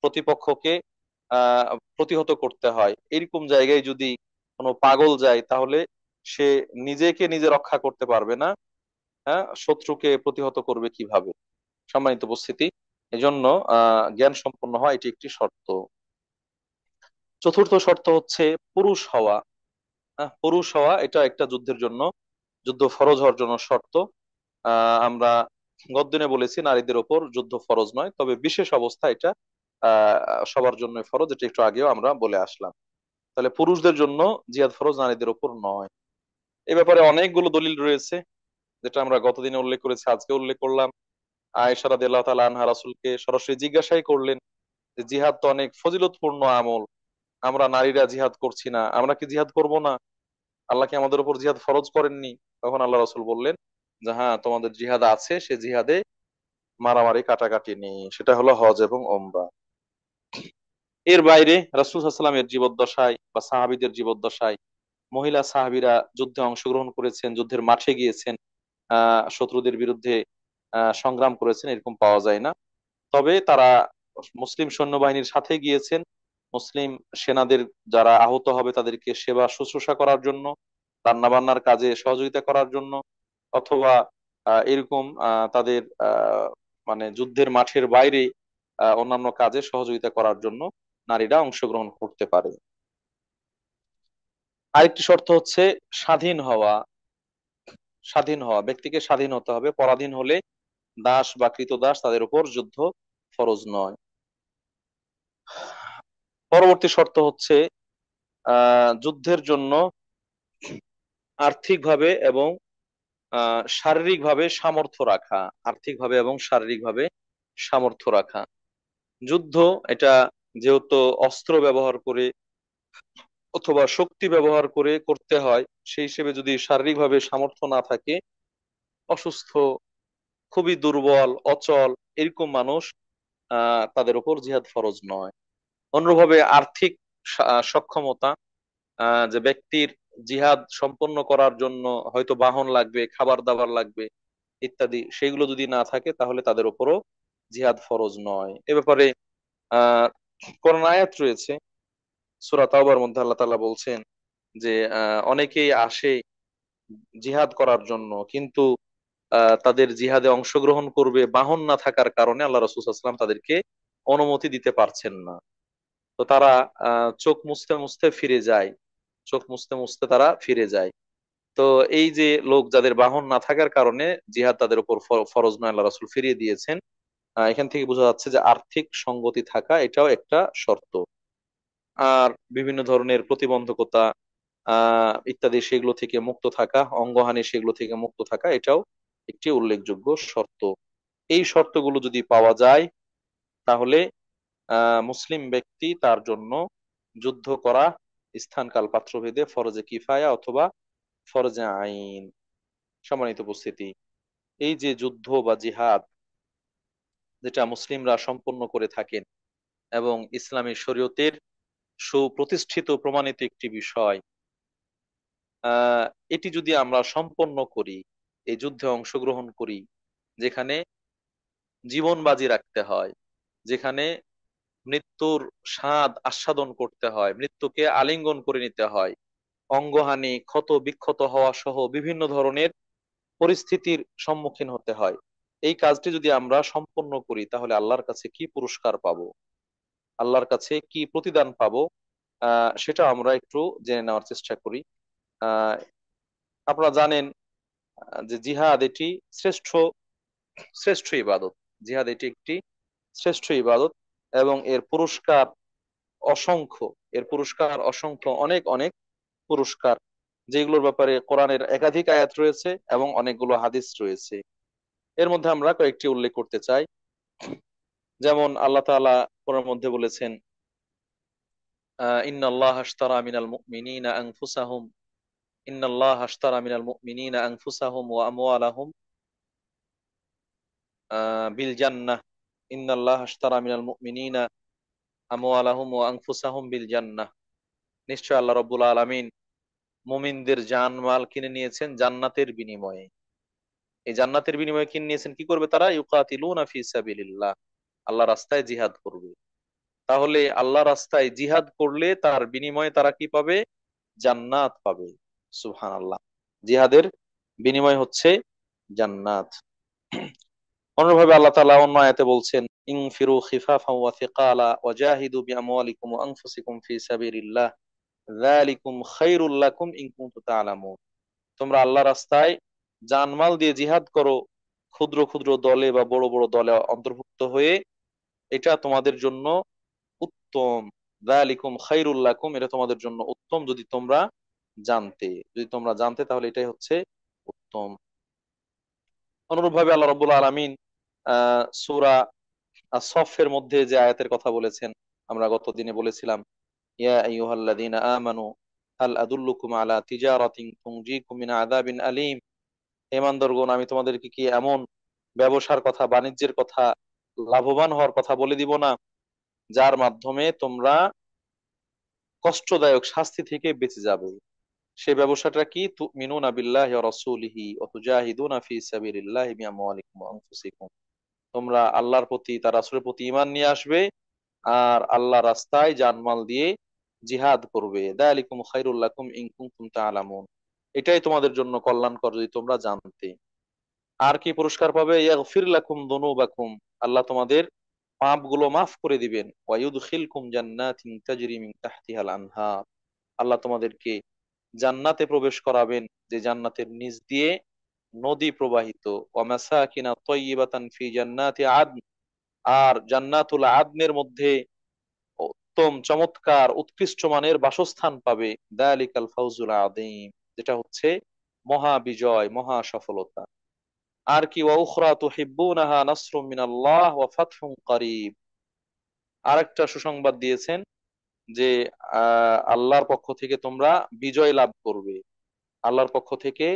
প্রতিপক্ষকে আহ প্রতিহত করতে হয়, এরকম জায়গায় যদি কোনো পাগল যায়, তাহলে সে নিজেকে নিজে রক্ষা করতে পারবে না। হ্যাঁ, শত্রুকে প্রতিহত করবে কিভাবে? সম্মানিত উপস্থিতি, এজন্য জ্ঞান সম্পন্ন হওয়া এটি একটি শর্ত। চতুর্থ শর্ত হচ্ছে পুরুষ হওয়া। পুরুষ হওয়া এটা একটা যুদ্ধের জন্য, যুদ্ধ ফরজ হওয়ার জন্য শর্ত। আমরা গদ্দিনে বলেছি নারীদের ওপর যুদ্ধ ফরজ নয়, তবে বিশেষ অবস্থা এটা সবার জন্য ফরজ, এটা একটু আগেও আমরা বলে আসলাম। তাহলে পুরুষদের জন্য জিহাদ ফরজ, নারীদের ওপর নয়। এ ব্যাপারে অনেকগুলো দলিল রয়েছে, যেটা আমরা গতদিনে উল্লেখ করেছি, আজকে উল্লেখ করলাম। আয়েশা রাদিয়াল্লাহু তাআলা আনহা রাসূলকে সরাসরি জিজ্ঞাসাই করলেন যে জিহাদ তো অনেক ফজিলতপূর্ণ আমল, আমরা নারীরা জিহাদ করছি না, আমরা কি জিহাদ করব না? আল্লাহ কি আমাদের উপর জিহাদ ফরজ করেননি? তখন আল্লাহ রাসূল বললেন যে হ্যাঁ, তোমাদের জিহাদ আছে, সে জিহাদে মারামারি কাটাকাটি নেই, সেটা হলো হজ এবং ওমরা। এর বাইরে রাসূল সাল্লাল্লাহু আলাইহি ওয়াসাল্লামের জীবদ্দশায় বা সাহাবীদের জীবদ্দশায় মহিলা সাহাবীরা যুদ্ধে অংশগ্রহণ করেছেন, যুদ্ধের মাঠে গিয়েছেন, শত্রুদের বিরুদ্ধে সংগ্রাম করেছেন, এরকম পাওয়া যায় না। তবে তারা মুসলিম সৈন্যবাহিনীর সাথে গিয়েছেন, মুসলিম সেনাদের যারা আহত হবে তাদেরকে সেবা শুশ্রূষা করার জন্য, রান্না বান্নার কাজে সহযোগিতা করার জন্য, অথবা এরকম তাদের মানে যুদ্ধের মাঠের বাইরে অন্যান্য কাজে সহযোগিতা করার জন্য নারীরা অংশগ্রহণ করতে পারে। আরেকটি শর্ত হচ্ছে স্বাধীন হওয়া। ব্যক্তিকে স্বাধীন হতে হবে, পরাধীন হলে দাস বা কৃতদাস তাদের উপর যুদ্ধ ফরজ নয়। পরবর্তী শর্ত হচ্ছে যুদ্ধের জন্য আর্থিকভাবে এবং শারীরিকভাবে সামর্থ্য রাখা। আর্থিকভাবে এবং শারীরিকভাবে সামর্থ্য রাখা। যুদ্ধ এটা যেহেতু অস্ত্র ব্যবহার করে অথবা শক্তি ব্যবহার করে করতে হয়, সেই হিসেবে যদি শারীরিকভাবে সামর্থ্য না থাকে, অসুস্থ, খুবই দুর্বল, অচল, এরকম মানুষ, তাদের উপর জিহাদ ফরজ নয়। অন্যভাবে আর্থিক সক্ষমতা, যে ব্যক্তির জিহাদ সম্পন্ন করার জন্য হয়তো বাহন লাগবে, খাবার দাবার লাগবে, ইত্যাদি, সেগুলো যদি না থাকে তাহলে তাদের উপরও জিহাদ ফরজ নয়। এ ব্যাপারে আহ কোরআন আয়াত রয়েছে, সূরা তাওবার মধ্যে আল্লাহ তাআলা বলছেন যে অনেকেই আসে জিহাদ করার জন্য, কিন্তু তাদের জিহাদে অংশগ্রহণ করবে বাহন না থাকার কারণে আল্লাহ রাসূল সাল্লাল্লাহু আলাইহি ওয়াসাল্লাম তাদেরকে অনুমতি দিতে পারছেন না। তো তারা চোখ মুছতে মুছতে ফিরে যায়, চোখ মুছতে মুছতে তারা ফিরে যায়। তো এই যে লোক যাদের বাহন না থাকার কারণে জিহাদ তাদের উপর ফরজ নয়, আল্লাহ রাসূল ফিরিয়ে দিয়েছেন। এখান থেকে বোঝা যাচ্ছে যে আর্থিক সঙ্গতি থাকা এটাও একটা শর্ত। আর বিভিন্ন ধরনের প্রতিবন্ধকতা ইত্যাদি সেগুলো থেকে মুক্ত থাকা, অঙ্গহানি সেগুলো থেকে মুক্ত থাকা, এটাও একটি উল্লেখযোগ্য শর্ত। এই শর্তগুলো যদি পাওয়া যায় তাহলে মুসলিম ব্যক্তি তার জন্য যুদ্ধ করা স্থানকাল পাত্রভেদে ফরজে কিফায়া অথবা ফরজে আইন। সম্মানিত উপস্থিতি, এই যে যুদ্ধ বা জিহাদ যেটা মুসলিমরা সম্পন্ন করে থাকেন এবং ইসলামী শরীয়তের সুপ্রতিষ্ঠিত প্রমাণিত একটি বিষয়, আহ এটি যদি আমরা সম্পন্ন করি, এই যুদ্ধে অংশগ্রহণ করি, যেখানে জীবন বাজি রাখতে হয়, যেখানে মৃত্যুর স্বাদ আস্বাদন করতে হয়, মৃত্যুকে আলিঙ্গন করে নিতে হয়, অঙ্গহানি ক্ষত বিক্ষত হওয়া সহ বিভিন্ন ধরনের পরিস্থিতির সম্মুখীন হতে হয়, এই কাজটি যদি আমরা সম্পন্ন করি তাহলে আল্লাহর কাছে কি পুরস্কার পাবো, আল্লাহর কাছে কি প্রতিদান পাবো, সেটা আমরা একটু জেনে নেওয়ার চেষ্টা করি। আহ আপনারা জানেন যে জিহাদ এটি শ্রেষ্ঠ শ্রেষ্ঠ ইবাদত। জিহাদ এটি একটি শ্রেষ্ঠ ইবাদত এবং এর পুরস্কার অসংখ্য, এর পুরস্কার অসংখ্য, অনেক অনেক পুরস্কার, যেগুলোর ব্যাপারে কোরআনের একাধিক আয়াত রয়েছে এবং অনেকগুলো হাদিস রয়েছে। এর মধ্যে আমরা কয়েকটি উল্লেখ করতে চাই। যেমন আল্লাহ তাআলা কোরআনের মধ্যে বলেছেন, ইন্নাল্লাহ আশতারা মিনাল মুমিনিনা আনফুসাহুম ইন্নাল্লাহ আশতারা মিনাল মুমিনিনা আনফুসাহুম ওয়া আমওয়ালাহুম বিল জান্নাহ ইন্নাল্লাহ আশতারা মিনাল মুমিনিনা আমওয়ালাহুম ওয়া আনফুসাহুম বিল জান্নাহ। নিশ্চয় আল্লাহ রাব্বুল আলামিন মুমিনদের জানমাল কিনে নিয়েছেন জান্নাতের বিনিময়ে। এই জান্নাতের বিনিময়ে কিনে নিয়েছেন, কি করবে তারা? ইউকাতিলুনা ফি সাবিলিল্লাহ, আল্লাহ রাস্তায় জিহাদ করবে। তাহলে আল্লাহ রাস্তায় জিহাদ করলে তার বিনিময়ে তারা কি পাবে? জান্নাত পাবে। সুবহানাল্লাহ, জিহাদের বিনিময় হচ্ছে জান্নাত। অন্যভাবে আল্লাহ তাআলা অন্য আয়াতে বলছেন, ইনফিরু খিফাফাও ওয়া থিকালা ওয়াজাহিদু বিআমওয়ালিকুম ওয়া আনফুসিকুম ফি সাবিলিল্লাহ যালিকুম খায়রুল লাকুম ইন কুনতুম তা'লামুন। তোমরা আল্লাহ রাস্তায় জানমাল দিয়ে জিহাদ করো, ক্ষুদ্র ক্ষুদ্র দলে বা বড় বড় দলে অন্তর্ভুক্ত হয়ে, এটা তোমাদের জন্য উত্তম। যালিকুম খায়রুল লাকুম, এটা তোমাদের জন্য উত্তম যদি তোমরা জানতে, যদি তোমরা জানতে তাহলে এটাই হচ্ছে উত্তম। অনুরূপভাবে আল্লাহ রাব্বুল আলামিন সূরা আস-সফের মধ্যে যে আয়াতের কথা বলেছেন, আমরা গত দিনে বলেছিলাম, ইয়া আইয়ুহাল্লাযীনা আমানু হাল আদুল্লুকুম আলা তিজারাতিন তুনজিকুম মিন আযাবিন আলীম। হে ইমানদারগণ, আমি তোমাদেরকে কি এমন ব্যবসার কথা, বাণিজ্যের কথা, লাভবান হওয়ার কথা বলে দিব না, যার মাধ্যমে তোমরা কষ্টদায়ক শাস্তি থেকে বেঁচে যাবে। সেই ব্যবসাটা কি? তুমিনুনা বিল্লাহি ওয়া রাসূলিহি ওয়া তুজাহিদুনা ফি সাবিলিল্লাহি বিআমওয়ালিকুম ওয়া আনফুসিকুম। তোমরা আল্লাহর প্রতি, তার রাসূলের প্রতি ঈমান নিয়ে আসবে আর আল্লাহ রাস্তায় জানমাল দিয়ে জিহাদ করবে। যালিকুম খায়রুল লাকুম ইন কুনতুম তা'লামুন, এটাই তোমাদের জন্য কল্যাণকর যদি তোমরা জানতে। আর কি পুরস্কার পাবে? ইয়াগফির লাকুম যুনুবাকুম, আল্লাহ তোমাদের পাপগুলো মাফ করে দিবেন। ওয়া ইউদখিলকুম জান্নাতিন তাজরি মিন তাহতিহাল আনহার, আল্লাহ তোমাদেরকে জান্নাতে প্রবেশ করাবেন যে জান্নাতের নিচ দিয়ে নদী প্রবাহিত। ওয়া মাসাকিনা তাইয়্যিবাতান ফি জান্নাতি আদন, আর জান্নাতুল আদনের মধ্যে উত্তম চমৎকার উৎকৃষ্ট মানের বাসস্থান পাবে। দালিকাল ফাউজুল আযীম, যেটা হচ্ছে মহা বিজয়, মহা সফলতা। আর কি? ওয়া উখরা তুহিব্বুনাহা নাসরুম মিনাল্লাহ ওয়া ফাতহুন করিব, আরেকটা সুসংবাদ দিয়েছেন যে আল্লাহর পক্ষ থেকে তোমরা বিজয় লাভ করবে, আল্লাহর পক্ষ থেকে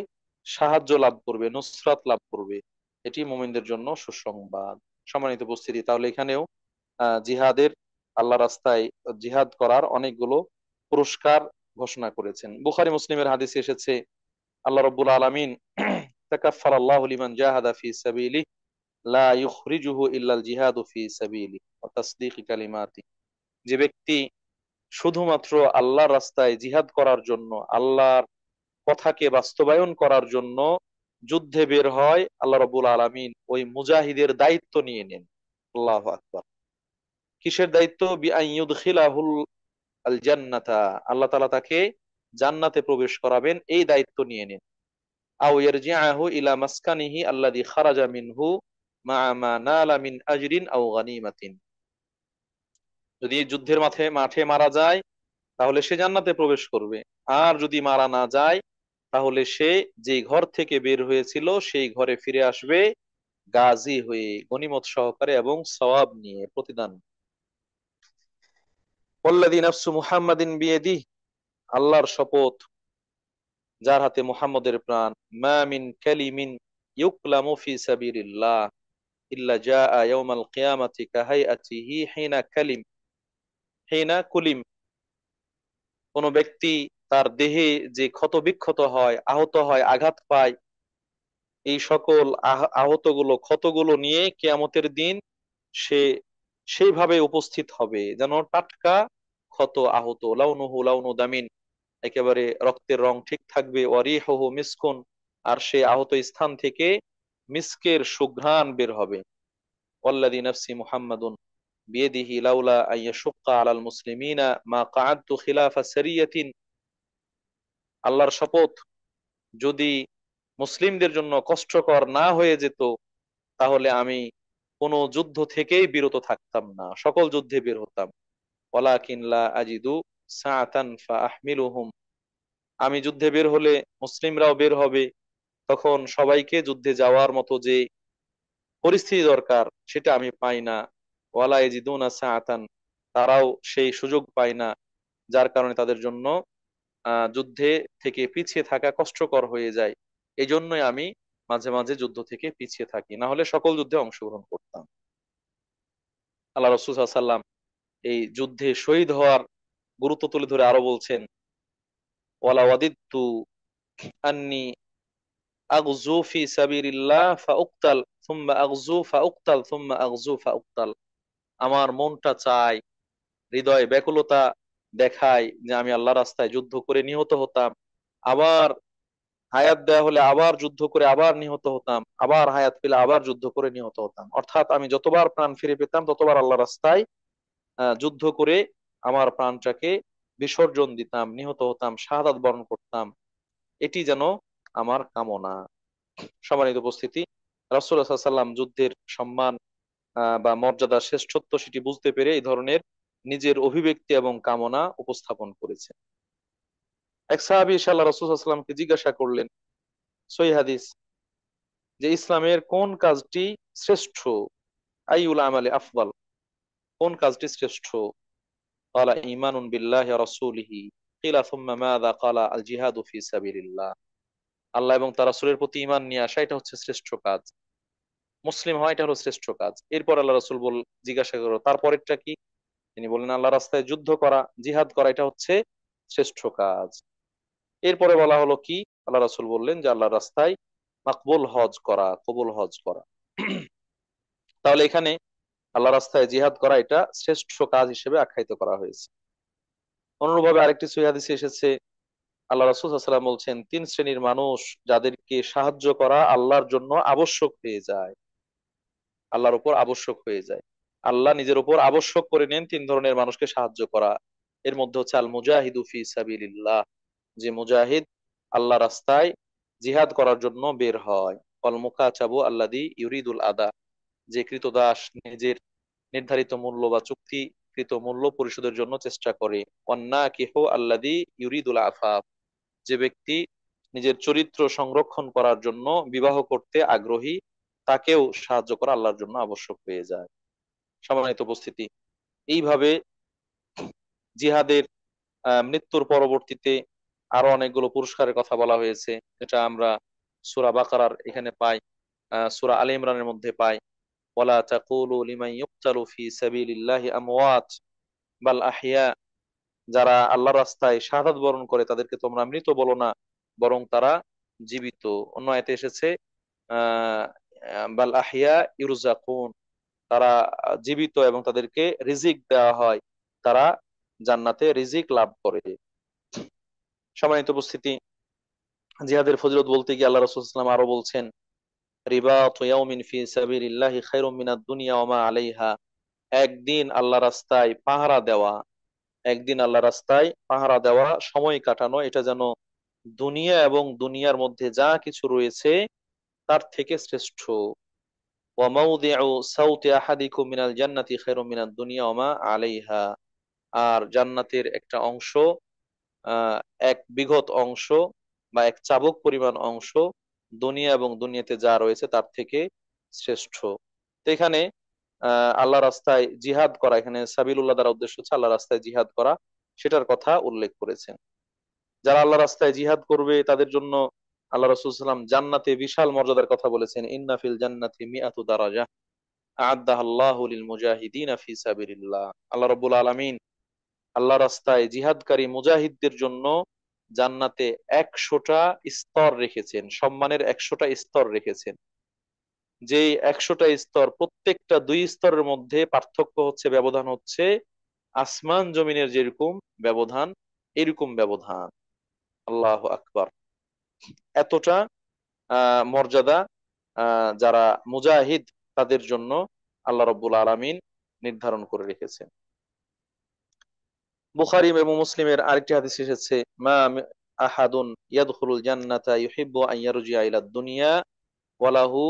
সাহায্য লাভ করবে, নুসরাত লাভ করবে। এটি মুমিনদের জন্য সুসংবাদ। সম্মানিত উপস্থিতি, তাহলে এখানেও জিহাদের, আল্লাহ রাস্তায় জিহাদ করার অনেকগুলো পুরস্কার ঘোষণা করেছেন। বুখারী মুসলিমের হাদিসে এসেছে, আল্লাহ রাব্বুল আলামিন তাকাফফারাল্লাহু লিমান জাহাদা ফি সাবিলিহি লা ইউখরিজুহু ইল্লাল জিহাদু ফি সাবিলিহি ওয়া তাসদীকি কালিমাতি। যে ব্যক্তি শুধুমাত্র আল্লাহর রাস্তায় জিহাদ করার জন্য, আল্লাহর কথাকে বাস্তবায়ন করার জন্য যুদ্ধে বের হয়, আল্লাহ রাব্বুল আলামিন ওই মুজাহিদের দায়িত্ব নিয়ে নেন। আল্লাহু আকবার। কিসের দায়িত্ব? বিআন ইউদখিলাহুল আল জান্নাতা, আল্লাহ তাআলা তাকে জান্নাতে প্রবেশ করাবেন, এই দায়িত্ব নিয়ে নেন। আও ইয়ারজিআহু ইলা মাসকানিহি আল্লাযী খারাজা মিনহু মা মা নালা মিন আজরিন আও গানিমাতিন। যদি যুদ্ধের মাঠে মাঠে মারা যায় তাহলে সে জান্নাতে প্রবেশ করবে। আর যদি মারা না যায় তাহলে সে যেই ঘর থেকে বের হয়েছিল সেই ঘরে ফিরে আসবে গাজী হয়ে, গনিমত সহকারে এবং সওয়াব নিয়ে, প্রতিদান। ওয়াল্লাযী নাফসু মুহাম্মাদিন বিয়াদিহি, আল্লাহর শপথ যার হাতে মুহাম্মদের প্রাণ, মা মিন কালিমিন ইউকলামু ফি সাবিলিল্লাহ ইল্লা জাআ ইয়াউমাল কিয়ামাতি কাহাইআতিহি হিনা কুলিম। কোন ব্যক্তি তার দেহে যে ক্ষত বিক্ষত হয়, আহত হয়, আঘাত পায়, এই সকল আহতগুলো, ক্ষতগুলো নিয়ে কিয়ামতের দিন সে সেইভাবে উপস্থিত হবে যেন টাটকা ক্ষত, আহত। লাউনুহু লাউনু দামিন, একেবারে রক্তের রং ঠিক থাকবে। ওয়ারিহুহু মিসকুন, আর সে আহত স্থান থেকে মিসকের সুঘ্রাণ বের হবে। ওয়াল্লাযী নাফসি মুহাম্মাদুন বিয়াদিহি লাউলা আন ইয়াশুক্কা আলাল মুসলিমিনা মা কাআদতু খিলাফা সারিয়াতিন। আল্লাহর শপথ, যদি মুসলিমদের জন্য কষ্টকর না হয়ে যেত তাহলে আমি কোন যুদ্ধ থেকেই বিরত থাকতাম না, সকল যুদ্ধে বের হতাম। ওয়ালাকিন লা আজিদু সাআতান ফাআহমিলুহুম, আমি যুদ্ধে বের হলে মুসলিমরাও বের হবে, তখন সবাইকে যুদ্ধে যাওয়ার মতো যে পরিস্থিতি দরকার সেটা আমি পাই না। ওয়ালা ইয়াজিদুনা সাআতান, তারাও সেই সুযোগ পায় না, যার কারণে তাদের জন্য যুদ্ধে থেকে পিছিয়ে থাকা কষ্টকর হয়ে যায়। এই জন্যই আমি মাঝে মাঝে যুদ্ধ থেকে পিছিয়ে থাকি, না হলে সকল যুদ্ধে অংশগ্রহণ করতাম। আল্লাহ রাসূল সাল্লাল্লাহু আলাইহি ওয়াসাল্লাম এই যুদ্ধে শহীদ হওয়ার গুরুত্ব তুলে ধরে আরো বলছেন, ওয়ালা ওয়াদিদতু আন্নি আগজু ফি সাবিলিল্লাহ ফাউকতাল সুম্মা আগজু ফাউকতাল সুম্মা আগজু ফাউকতাল। আমার মনটা চায়, হৃদয়ে ব্যাকুলতা দেখায় যে আমি আল্লাহর রাস্তায় যুদ্ধ করে নিহত হতাম, আবার হায়াত দেয়া হলে আবার যুদ্ধ করে আবার নিহত হতাম, আবার হায়াত পেলে আবার যুদ্ধ করে নিহত হতাম। অর্থাৎ আমি যতবার প্রাণ ফিরে পেতাম ততবার আল্লাহ রাস্তায় যুদ্ধ করে আমার প্রাণটাকে বিসর্জন দিতাম, নিহত হতাম, শাহাদাত বরণ করতাম। এটি যেন আমার কামনা। সম্মানিত উপস্থিতি, রাসূলুল্লাহ সাল্লাল্লাহু আলাইহি ওয়াসাল্লাম যুদ্ধের সম্মান বা মর্যাদা, শ্রেষ্ঠত্ব সেটি বুঝতে পেরে এই ধরনের নিজের অভিব্যক্তি এবং কামনা উপস্থাপন করেছে। এক সাহাবী এসে আল্লাহ রাসূল সাল্লাল্লাহু আলাইহি ওয়াসাল্লামকে জিজ্ঞাসা করলেন, সহিহ হাদিস, যে ইসলামের কোন কাজটি শ্রেষ্ঠ, আইউল আমালি আফদাল, কোন কাজটি শ্রেষ্ঠ? ক্বালা ঈমানুন বিল্লাহি ওয়া রাসূলিহি। কিলা সুম্মা মাযা? ক্বালা আল জিহাদু ফি সাবিলিল্লাহ। আল্লাহ এবং তার রাসূলের প্রতি ঈমান নিয়ে আসা, এটা হচ্ছে শ্রেষ্ঠ কাজ। মুসলিম হয়, এটা হলো শ্রেষ্ঠ কাজ। এরপর আল্লাহ রাসূল জিজ্ঞাসা করলো তারপরেরটা কি? তিনি বললেন আল্লাহ রাস্তায় যুদ্ধ করা, জিহাদ করা, এটা হচ্ছে শ্রেষ্ঠ কাজ। এরপরে বলা হলো কি? আল্লাহ রাসূল বললেন যে আল্লাহর রাস্তায় মাকবুল হজ করা, কবুল হজ করা। তাহলে এখানে আল্লাহ রাস্তায় জিহাদ করা এটা শ্রেষ্ঠ কাজ হিসেবে আখ্যায়িত করা হয়েছে। অনুরূপভাবে আরেকটি সহিহ হাদিসে এসেছে, আল্লাহ রাসূল সাল্লাল্লাহু আলাইহি ওয়াসাল্লাম বলছেন, তিন শ্রেণীর মানুষ যাদেরকে সাহায্য করা আল্লাহর জন্য আবশ্যক হয়ে যায়, আল্লাহর উপর আবশ্যক হয়ে যায়, আল্লাহ নিজের উপর আবশ্যক করে নেন তিন ধরনের মানুষকে সাহায্য করা। এর মধ্যে হচ্ছে আল মুজাহিদু ফি সাবিলিল্লাহ, যে মুজাহিদ আল্লাহ রাস্তায় জিহাদ করার জন্য বের হয়। অল মুকাতাবু আল্লাযী ইউরিদুল আদা, যে কৃতদাস নিজের নির্ধারিত মূল্য বা চুক্তিকৃত মূল্য পরিশোধের জন্য চেষ্টা করে। ওয়ান্নাকিহু আল্লাযী ইউরিদুল আফাফ, যে ব্যক্তি নিজের চরিত্র সংরক্ষণ করার জন্য বিবাহ করতে আগ্রহী, তাকেও সাহায্য করা আল্লাহর জন্য আবশ্যক হয়ে যায়। সম্মানিত উপস্থিতি, এইভাবে জিহাদের মৃত্যুর পরবর্তীতে আরো অনেকগুলো পুরস্কারের কথা বলা হয়েছে, যেটা আমরা সূরা বাকারার এখানে পাই, সূরা আলে ইমরানের মধ্যে পাই। ওয়ালা তাকুলু লিমান ইউকতালু ফি সাবিলিল্লাহি আমওয়াত বাল আহইয়া, যারা আল্লাহর রাস্তায় শাহাদাত বরণ করে তাদেরকে তোমরা মৃত বলো না, বরং তারা জীবিত। অন্য আয়াতে এসেছে আহ বাল আহিয়া ইউরজাকুন, তারা জীবিত এবং তাদেরকে রিজিক দেওয়া হয়, তারা জান্নাতে রিজিক লাভ করে। সম্মানিত উপস্থিতি, জিহাদের ফজিলত বলতে গিয়ে আল্লাহ রাসূলুল্লাহ সাল্লাল্লাহু আলাইহি ওয়াসাল্লাম আরো বলছেন, রিবাতু ইয়াউমিন ফি সাবিলিল্লাহি খায়রুম মিনাদ দুনিয়া ওয়া মা আলাইহা। একদিন আল্লাহ রাস্তায় পাহারা দেওয়া, একদিন আল্লাহ রাস্তায় পাহারা দেওয়া, সময় কাটানো, এটা যেন দুনিয়া এবং দুনিয়ার মধ্যে যা কিছু রয়েছে তার থেকে শ্রেষ্ঠ। ওয়া মাউদিউ সাউতি আহাদিকুম মিনাল জান্নাতি খায়রুম মিনাদ দুনিয়া ওয়া মা আলাইহা। আর জান্নাতের একটা অংশ, আহ এক বিঘত অংশ বা এক চাবুক পরিমাণ অংশ দুনিয়া এবং দুনিয়াতে যা রয়েছে তার থেকে শ্রেষ্ঠ। তো এখানে আল্লাহ রাস্তায় জিহাদ করা, এখানে সাবিলুল্লাহ দ্বারা উদ্দেশ্য হচ্ছে আল্লাহ রাস্তায় জিহাদ করা, সেটার কথা উল্লেখ করেছেন। যারা আল্লাহ রাস্তায় জিহাদ করবে তাদের জন্য আল্লাহ রাসূল সাল্লাল্লাহু আলাইহি ওয়াসাল্লাম জান্নাতে বিশাল মর্যাদার কথা বলেছেন। ইন্না ফিল জান্নাতি মিআতু দারাজা আ'আদ্দাহা আল্লাহু লিল মুজাহিদিনা ফি সাবিলিল্লাহ। আল্লাহ রাব্বুল আলামিন আল্লাহ রাস্তায় জিহাদকারী মুজাহিদদের জন্য জান্নাতে 100টা স্তর রেখেছেন, সম্মানের 100টা স্তর রেখেছেন। যেই 100টা স্তর, প্রত্যেকটা 2 স্তরের মধ্যে পার্থক্য হচ্ছে, ব্যবধান হচ্ছে আসমান জমিনের যেরকম ব্যবধান, এরকম ব্যবধান। আল্লাহু আকবার। এতটা মর্যাদা যারা মুজাহিদ তাদের জন্য আল্লাহ রাব্বুল আলামিন নির্ধারণ করে রেখেছেন। বুখারী এবং মুসলিমের আরেকটি হাদিস এসেছে, মা আহাদুন ইয়াদখুলুল জান্নাতা ইউহিব্বু আন ইয়ারজিআ ইলা দুনিয়া ওয়া লাহু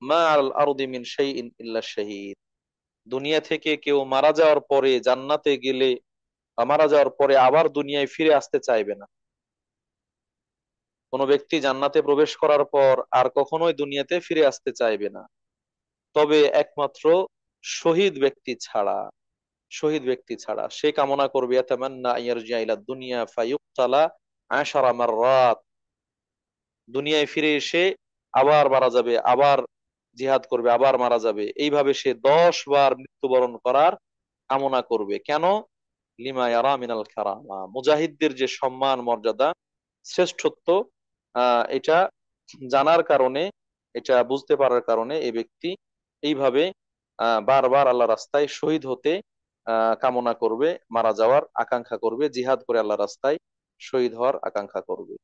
মা আল আরদি মিন শাইইন ইল্লা শাহীদ। দুনিয়া থেকে কেউ মারা যাওয়ার পরে জান্নাতে গেলে, মারা যাওয়ার পরে আবার দুনিয়ায় ফিরে আসতে চাইবে না। কোনো ব্যক্তি জান্নাতে প্রবেশ করার পর আর কখনোই দুনিয়াতে ফিরে আসতে চাইবে না, তবে একমাত্র শহীদ ব্যক্তি ছাড়া, শহীদ ব্যক্তি ছাড়া। সে কামনা করবে ইয়াতামান্না আইয়ারজিআ ইলা দুনিয়া ফায়ুকতালা 10 মাররাত, দুনিয়ায় ফিরে এসে আবার মারা যাবে, আবার জিহাদ করবে, আবার মারা যাবে, এইভাবে সে 10 বার মৃত্যুবরণ করার কামনা করবে। কেন? লিমা ইয়ারা মিনাল কারামা, মুজাহিদদের যে সম্মান মর্যাদা শ্রেষ্ঠত্ব, এটা জানার কারণে, এটা বুঝতে পারার কারণে এই ব্যক্তি এইভাবে বারবার আল্লাহ রাস্তায় শহীদ হতে কামনা করবে, মারা যাওয়ার আকাঙ্ক্ষা করবে, জিহাদ করে আল্লাহ রাস্তায় শহীদ হওয়ার আকাঙ্ক্ষা করবে।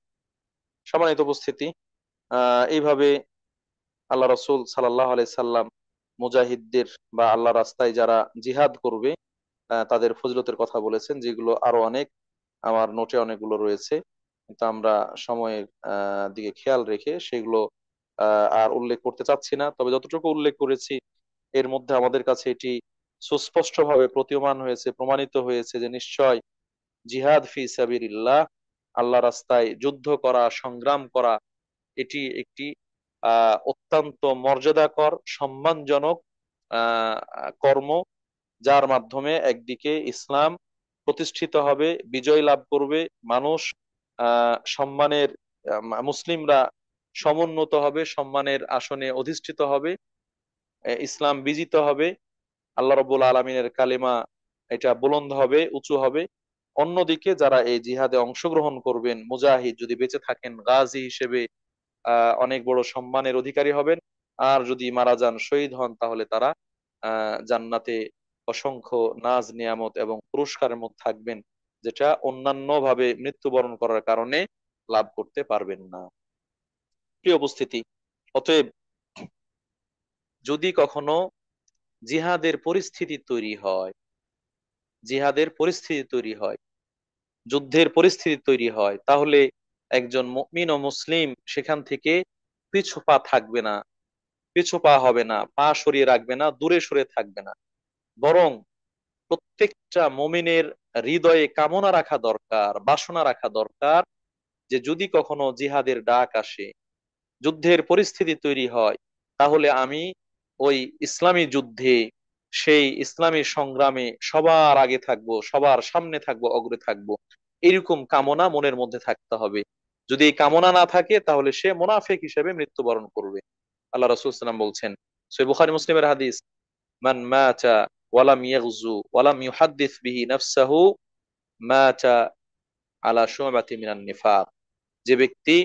সম্মানিত উপস্থিতি, এইভাবে আল্লাহ রাসূল সাল্লাল্লাহু আলাইহি সাল্লাম মুজাহিদদের বা আল্লাহ রাস্তায় যারা জিহাদ করবে তাদের ফজিলতের কথা বলেছেন, যেগুলো আরো অনেক, আমার নোটে অনেকগুলো রয়েছে, কিন্তু আমরা সময়ের দিকে খেয়াল রেখে সেগুলো আর উল্লেখ করতে চাচ্ছি না। তবে যতটুকু উল্লেখ করেছি এর মধ্যে আমাদের কাছে এটি সুস্পষ্টভাবে প্রতীয়মান হয়েছে, প্রমাণিত হয়েছে যে নিশ্চয় জিহাদ ফি সাবিলিল্লাহ, আল্লাহ রাস্তায় যুদ্ধ করা, সংগ্রাম করা, এটি একটি অত্যন্ত মর্যাদাকর, সম্মানজনক আহ কর্ম, যার মাধ্যমে একদিকে ইসলাম প্রতিষ্ঠিত হবে, বিজয় লাভ করবে, মানুষ সম্মানের, মুসলিমরা সমুন্নত হবে, সম্মানের আসনে অধিষ্ঠিত হবে, ইসলাম বিজিত হবে, আল্লাহ রাব্বুল আলামিনের কালিমা এটা বুলন্দ হবে, উঁচু হবে। অন্যদিকে যারা এই জিহাদে অংশগ্রহণ করবেন, মুজাহিদ যদি বেঁচে থাকেন গাজী হিসেবে অনেক বড় সম্মানের অধিকারী হবেন। আর যদি মারা যান, শহীদ হন, তাহলে তারা জান্নাতে অসংখ্য নাজ নিয়ামত এবং পুরস্কারের মধ্যে থাকবেন, যেটা অন্যান্য ভাবে মৃত্যুবরণ করার কারণে লাভ করতে পারবেন না। প্রিয় উপস্থিতি, অতএব যদি কখনো জিহাদের পরিস্থিতি তৈরি হয়, জিহাদের পরিস্থিতি তৈরি হয়, যুদ্ধের পরিস্থিতি তৈরি হয়, তাহলে একজন মুমিন ও মুসলিম সেখান থেকে পিছু পা থাকবে না, পিছু পা হবে না, পা সরিয়ে রাখবে না, দূরে সরে থাকবে না। বরং প্রত্যেকটা মুমিনের হৃদয়ে কামনা রাখা দরকার, বাসনা রাখা দরকার, যে যদি কখনো জিহাদের ডাক আসে, যুদ্ধের পরিস্থিতি তৈরি হয়, তাহলে আমি ওই ইসলামী যুদ্ধে, সেই ইসলামী সংগ্রামে সবার আগে থাকব, সবার সামনে থাকব, অগ্রে থাকব। এরকম কামনা মনের মধ্যে থাকতে হবে। যদি এই কামনা না থাকে তাহলে সে মুনাফিক হিসেবে মৃত্যুবরণ করবে। আল্লাহ রাসূল সাল্লাল্লাহু আলাইহি ওয়াসাল্লাম বলছেন, সহিহ বুখারী মুসলিমের হাদিস, মান মাতা ওয়ালাম ইয়াগজু ওয়ালাম ইউহাদ্দিস বিহি নাফসাহু মাতা আলা শুবাতি মিনান নিফাক। যে ব্যক্তি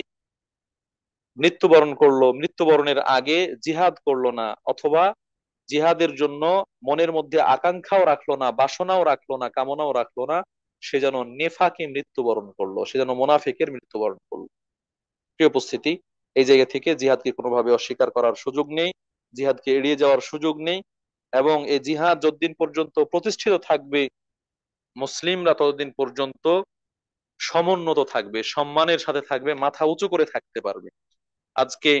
মৃত্যুবরণ করলো, মৃত্যুবরণের আগে জিহাদ করলো না, অথবা জিহাদের জন্য মনের মধ্যে আকাঙ্ক্ষাও রাখলো না, বাসনাও রাখলো না, কামনাও রাখলো না, সে যেন নেফাকে মৃত্যুবরণ করলো, সে যেন মুনাফিকের মৃত্যুবরণ করলো। প্রিয় উপস্থিতি, এই জায়গা থেকে জিহাদকে কোনোভাবে অস্বীকার করার সুযোগ নেই, জিহাদকে এড়িয়ে যাওয়ার সুযোগ নেই। এবং এই জিহাদ যতদিন পর্যন্ত প্রতিষ্ঠিত থাকবে, মুসলিমরা ততদিন পর্যন্ত সমুন্নত থাকবে, সম্মানের সাথে থাকবে, মাথা উঁচু করে থাকতে পারবে। আজকে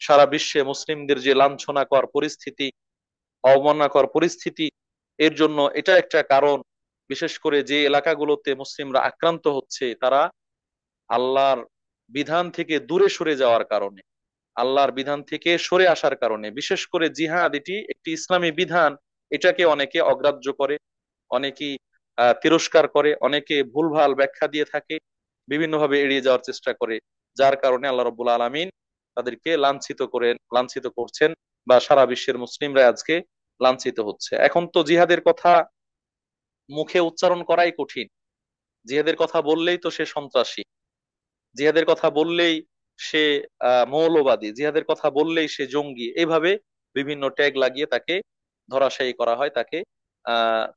সারা বিশ্বে মুসলিমদের যে লাঞ্ছনাকর পরিস্থিতি, অবমাননাকর পরিস্থিতি, এর জন্য এটা একটা কারণ। বিশেষ করে যে এলাকাগুলোতে মুসলিমরা আক্রান্ত হচ্ছে, তারা আল্লাহর বিধান থেকে দূরে সরে যাওয়ার কারণে, আল্লাহর বিধান থেকে সরে আসার কারণে। বিশেষ করে জিহাদ এটি একটি ইসলামী বিধান, এটাকে অনেকে অগ্রাহ্য করে, অনেকেই তিরস্কার করে, অনেকে ভুলভাল ব্যাখ্যা দিয়ে থাকে, বিভিন্নভাবে এড়িয়ে যাওয়ার চেষ্টা করে, যার কারণে আল্লাহ রাব্বুল আলামিন তাদেরকে লাঞ্ছিত করছেন, বা সারা বিশ্বের মুসলিমরা আজকে লাঞ্ছিত হচ্ছে। এখন তো জিহাদের কথা মুখে উচ্চারণ করাই কঠিন। জিহাদের কথা বললেই তো সে সন্ত্রাসী, জিহাদের কথা বললেই সে মৌলবাদী, জিহাদের কথা বললেই সে জঙ্গি, এইভাবে বিভিন্ন ট্যাগ লাগিয়ে তাকে ধরাশায়ী করা হয়, তাকে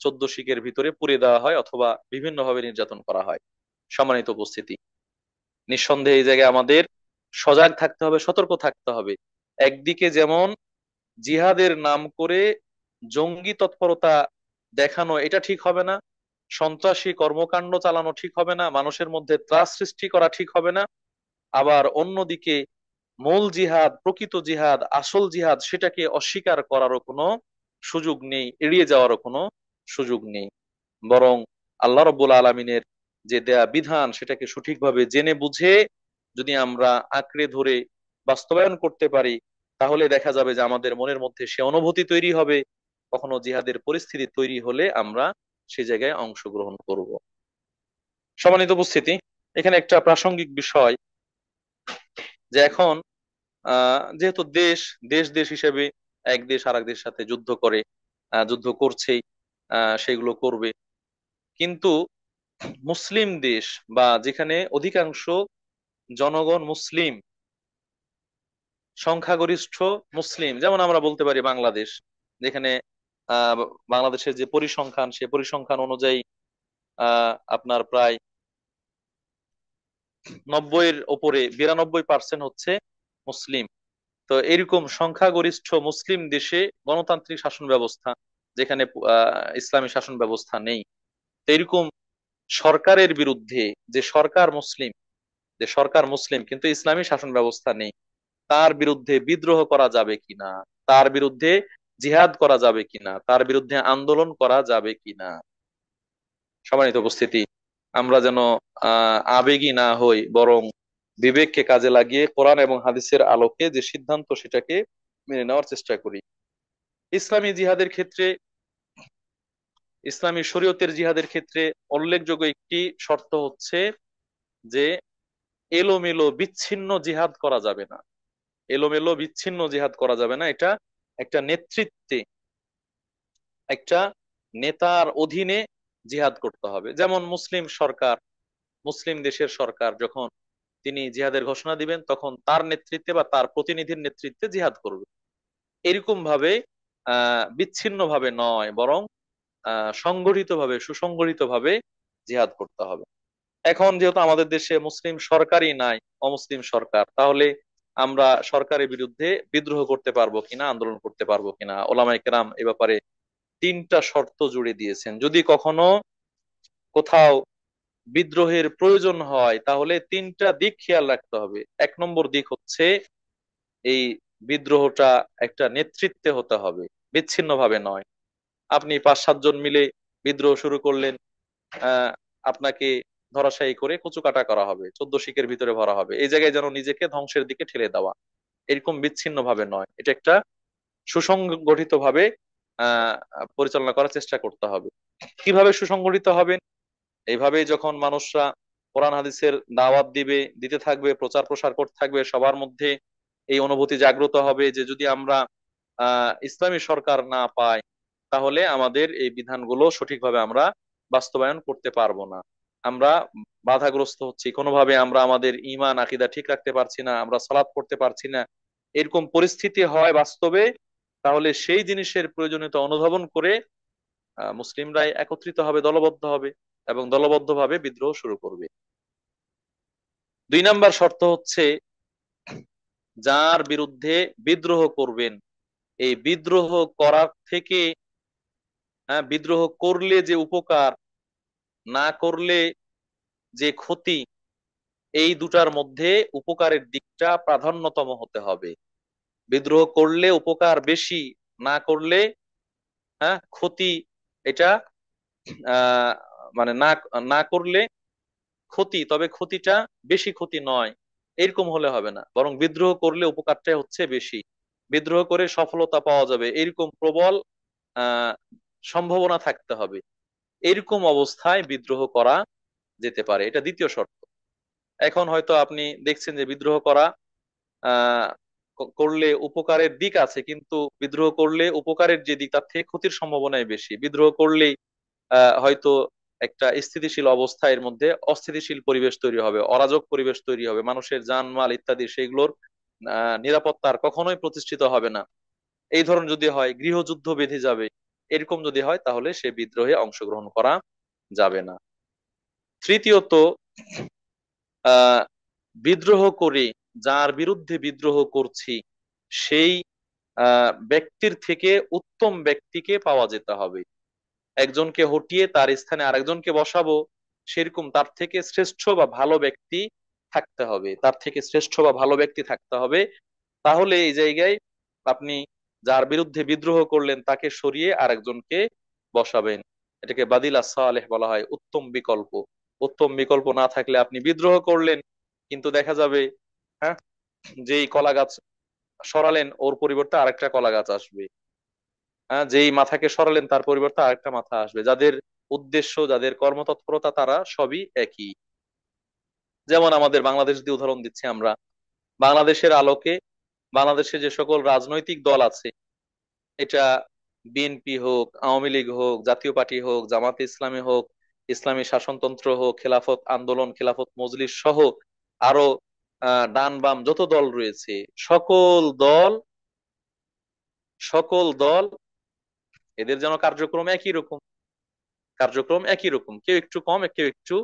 14 শিকের ভিতরে পুরে দেওয়া হয়, অথবা বিভিন্ন ভাবে নির্যাতন করা হয়। সম্মানিত উপস্থিতি, নিঃসন্দেহে এই জায়গায় আমাদের সজাগ থাকতে হবে, সতর্ক থাকতে হবে। একদিকে যেমন জিহাদের নাম করে জঙ্গি তৎপরতা দেখানো, এটা ঠিক হবে না, সন্ত্রাসী কর্মকাণ্ড চালানো ঠিক হবে না, মানুষের মধ্যে ত্রাস সৃষ্টি করা ঠিক হবে না। আবার অন্যদিকে মূল জিহাদ, প্রকৃত জিহাদ, আসল জিহাদ, সেটাকে অস্বীকার করারও কোনো সুযোগ নেই, এড়িয়ে যাওয়ারও কোনো সুযোগ নেই। বরং আল্লাহ রব্বুল আলমিনের যে দেয়া বিধান, সেটাকে সঠিকভাবে জেনে বুঝে যদি আমরা আঁকড়ে ধরে বাস্তবায়ন করতে পারি, তাহলে দেখা যাবে যে আমাদের মনের মধ্যে সে অনুভূতি তৈরি হবে। কখনো জিহাদের পরিস্থিতি তৈরি হলে আমরা সে জায়গায় অংশগ্রহণ করব। সম্মানিত উপস্থিতি, এখানে একটা প্রাসঙ্গিক বিষয়, যে এখন যেহেতু দেশ দেশ দেশ হিসেবে এক দেশ আর এক দেশের সাথে যুদ্ধ করে, যুদ্ধ করছেই, সেগুলো করবে, কিন্তু মুসলিম দেশ, বা যেখানে অধিকাংশ জনগণ মুসলিম, সংখ্যাগরিষ্ঠ মুসলিম, যেমন আমরা বলতে পারি বাংলাদেশ, যেখানে আহ বাংলাদেশের যে পরিসংখ্যান, সে পরিসংখ্যান অনুযায়ী আপনার প্রায় 90-এর উপরে 92% হচ্ছে মুসলিম। তো এরকম সংখ্যাগরিষ্ঠ মুসলিম দেশে গণতান্ত্রিক শাসন ব্যবস্থা, যেখানে ইসলামী শাসন ব্যবস্থা নেই, তো এরকম সরকারের বিরুদ্ধে, যে সরকার মুসলিম, যে সরকার মুসলিম কিন্তু ইসলামী শাসন ব্যবস্থা নেই, তার বিরুদ্ধে বিদ্রোহ করা যাবে কিনা, তার বিরুদ্ধে জিহাদ করা যাবে কিনা, তার বিরুদ্ধে আন্দোলন করা যাবে কিনা। সম্মানিত উপস্থিতি, আমরা যেন আবেগী না হই, বরং বিবেককে কাজে লাগিয়ে কোরআন এবং হাদিসের আলোকে যে সিদ্ধান্ত, সেটাকে মেনে নেওয়ার চেষ্টা করি। ইসলামী জিহাদের ক্ষেত্রে, ইসলামী শরীয়তের জিহাদের ক্ষেত্রে উল্লেখযোগ্য একটি শর্ত হচ্ছে যে এলোমেলো বিচ্ছিন্ন জিহাদ করা যাবে না। এলোমেলো বিচ্ছিন্ন জিহাদ করা যাবে না, এটা একটা নেতৃত্বে, একটা নেতার অধীনে জিহাদ করতে হবে। যেমন মুসলিম সরকার, মুসলিম দেশের সরকার যখন তিনি জিহাদের ঘোষণা দিবেন, তখন তার নেতৃত্বে বা তার প্রতিনিধির নেতৃত্বে জিহাদ করবে। এরকম ভাবে বিচ্ছিন্ন ভাবে নয়, বরং সংগঠিত ভাবে, সুসংগঠিত ভাবে জিহাদ করতে হবে। এখন যেহেতু আমাদের দেশে মুসলিম সরকারই নাই, অমুসলিম সরকার, তাহলে আমরা সরকারের বিরুদ্ধে বিদ্রোহ করতে পারবো কিনা, আন্দোলন করতে পারবো কিনা, ওলামায়ে কেরাম এ ব্যাপারে 3টা শর্ত জুড়ে দিয়েছেন। যদি কখনো কোথাও বিদ্রোহের প্রয়োজন হয়, তাহলে 3টা দিক খেয়াল রাখতে হবে। 1 নম্বর দিক হচ্ছে এই বিদ্রোহটা একটা নেতৃত্বে হতে হবে, বিচ্ছিন্ন ভাবে নয়। আপনি 5-7 জন মিলে বিদ্রোহ শুরু করলেন, আহ আপনাকে ধরাশায়ী করে কচুকাটা করা হবে, 14 শিকের ভিতরে ভরা হবে, এই জায়গায় যেন নিজেকে ধ্বংসের দিকে ঠেলে দেওয়া, এরকম বিচ্ছিন্ন ভাবে নয়, এটা একটা সুসংগঠিত ভাবে আহ পরিচালনা করার চেষ্টা করতে হবে। কিভাবে সুসংগঠিত হবে? এইভাবেই যখন মানুষরা কোরআন হাদিসের দাওয়াত দিতে থাকবে, প্রচার প্রসার করতে থাকবে, সবার মধ্যে এই অনুভূতি জাগ্রত হবে যে যদি আমরা ইসলামী সরকার না পাই, তাহলে আমাদের এই বিধানগুলো সঠিকভাবে আমরা বাস্তবায়ন করতে পারবো না। আমরা বাধাগ্রস্ত হচ্ছি, কোনোভাবে আমরা আমাদের ঈমান আকীদা ঠিক রাখতে পারছি না, আমরা সালাত পড়তে পারছি না, এরকম পরিস্থিতি হয় বাস্তবে, তাহলে সেই জিনিসের প্রয়োজনীয়তা অনুধাবন করে মুসলিমরা একত্রিত হবে, দলবদ্ধ হবে এবং দলবদ্ধভাবে বিদ্রোহ শুরু করবে। 2 নাম্বার শর্ত হচ্ছে, যার বিরুদ্ধে বিদ্রোহ করবেন, এই বিদ্রোহ করার থেকে, বিদ্রোহ করলে যে উপকার, না করলে যে ক্ষতি, এই দুটার মধ্যে উপকারের দিকটা প্রাধান্যতম হতে হবে। বিদ্রোহ করলে উপকার বেশি, না করলে ক্ষতি, এটা আহ মানে না না করলে ক্ষতি, তবে ক্ষতিটা বেশি ক্ষতি নয়, এরকম হলে হবে না, বরং বিদ্রোহ করলে উপকারটা হচ্ছে বেশি, বিদ্রোহ করে সফলতা পাওয়া যাবে এরকম প্রবল আহ সম্ভাবনা থাকতে হবে। এরকম অবস্থায় বিদ্রোহ করা যেতে পারে, এটা দ্বিতীয় শর্ত। এখন হয়তো আপনি দেখছেন যে বিদ্রোহ করা আহ করলে উপকারের দিক আছে, কিন্তু বিদ্রোহ করলে উপকারের যে দিক তার থেকে ক্ষতির সম্ভাবনাই বেশি। বিদ্রোহ করলেই হয়তো একটা স্থিতিশীল অবস্থা, এর মধ্যে অস্থিতিশীল পরিবেশ তৈরি হবে, অরাজক পরিবেশ তৈরি হবে, মানুষের জানমাল ইত্যাদি সেগুলোর নিরাপত্তা আর কখনোই প্রতিষ্ঠিত হবে না। এই ধরন যদি হয়, গৃহযুদ্ধ বেঁধে যাবে, এরকম যদি হয় তাহলে সে বিদ্রোহে অংশগ্রহণ করা যাবে না। তৃতীয়ত, আহ বিদ্রোহ করে, যার বিরুদ্ধে বিদ্রোহ করছি সেই ব্যক্তির থেকে উত্তম ব্যক্তিকে পাওয়া যেতে হবে। একজনকে হটিয়ে তার স্থানে আরেকজনকে বসাবো, সেরকম তার থেকে শ্রেষ্ঠ বা ভালো ব্যক্তি থাকতে হবে, তার থেকে শ্রেষ্ঠ বা ভালো ব্যক্তি থাকতে হবে। তাহলে এই জায়গায় আপনি যার বিরুদ্ধে বিদ্রোহ করলেন তাকে সরিয়ে আরেকজনকে বসাবেন। এটাকে বাদিলা সালেহ বলা হয়, উত্তম বিকল্প। উত্তম বিকল্প না থাকলে আপনি বিদ্রোহ করলেন, কিন্তু দেখা যাবে হ্যাঁ যেই কলা গাছ সরালেন ওর পরিবর্তে আরেকটা কলা গাছ আসবে, যেই মাথাকে সরালেন তার পরিবর্তে আরেকটা মাথা আসবে, যাদের উদ্দেশ্য, যাদের কর্মতৎপরতা তারা সবই একই। যেমন আমাদের বাংলাদেশ দিয়ে উদাহরণ দিচ্ছি আমরা, বাংলাদেশের আলোকে বাংলাদেশে যে সকল রাজনৈতিক দল আছে, এটা বিএনপি হোক, আওয়ামী লীগ হোক, জাতীয় পার্টি হোক, জামাতে ইসলামী হোক, ইসলামী শাসনতন্ত্র হোক, খেলাফত আন্দোলন, খেলাফত মজলিস সহ আরো ডান বাম যত দল রয়েছে, সকল দল সকল দল এদের যেন কার্যক্রম একই রকম, কার্যক্রম একই রকম, কেউ একটু কম, কেউ একটু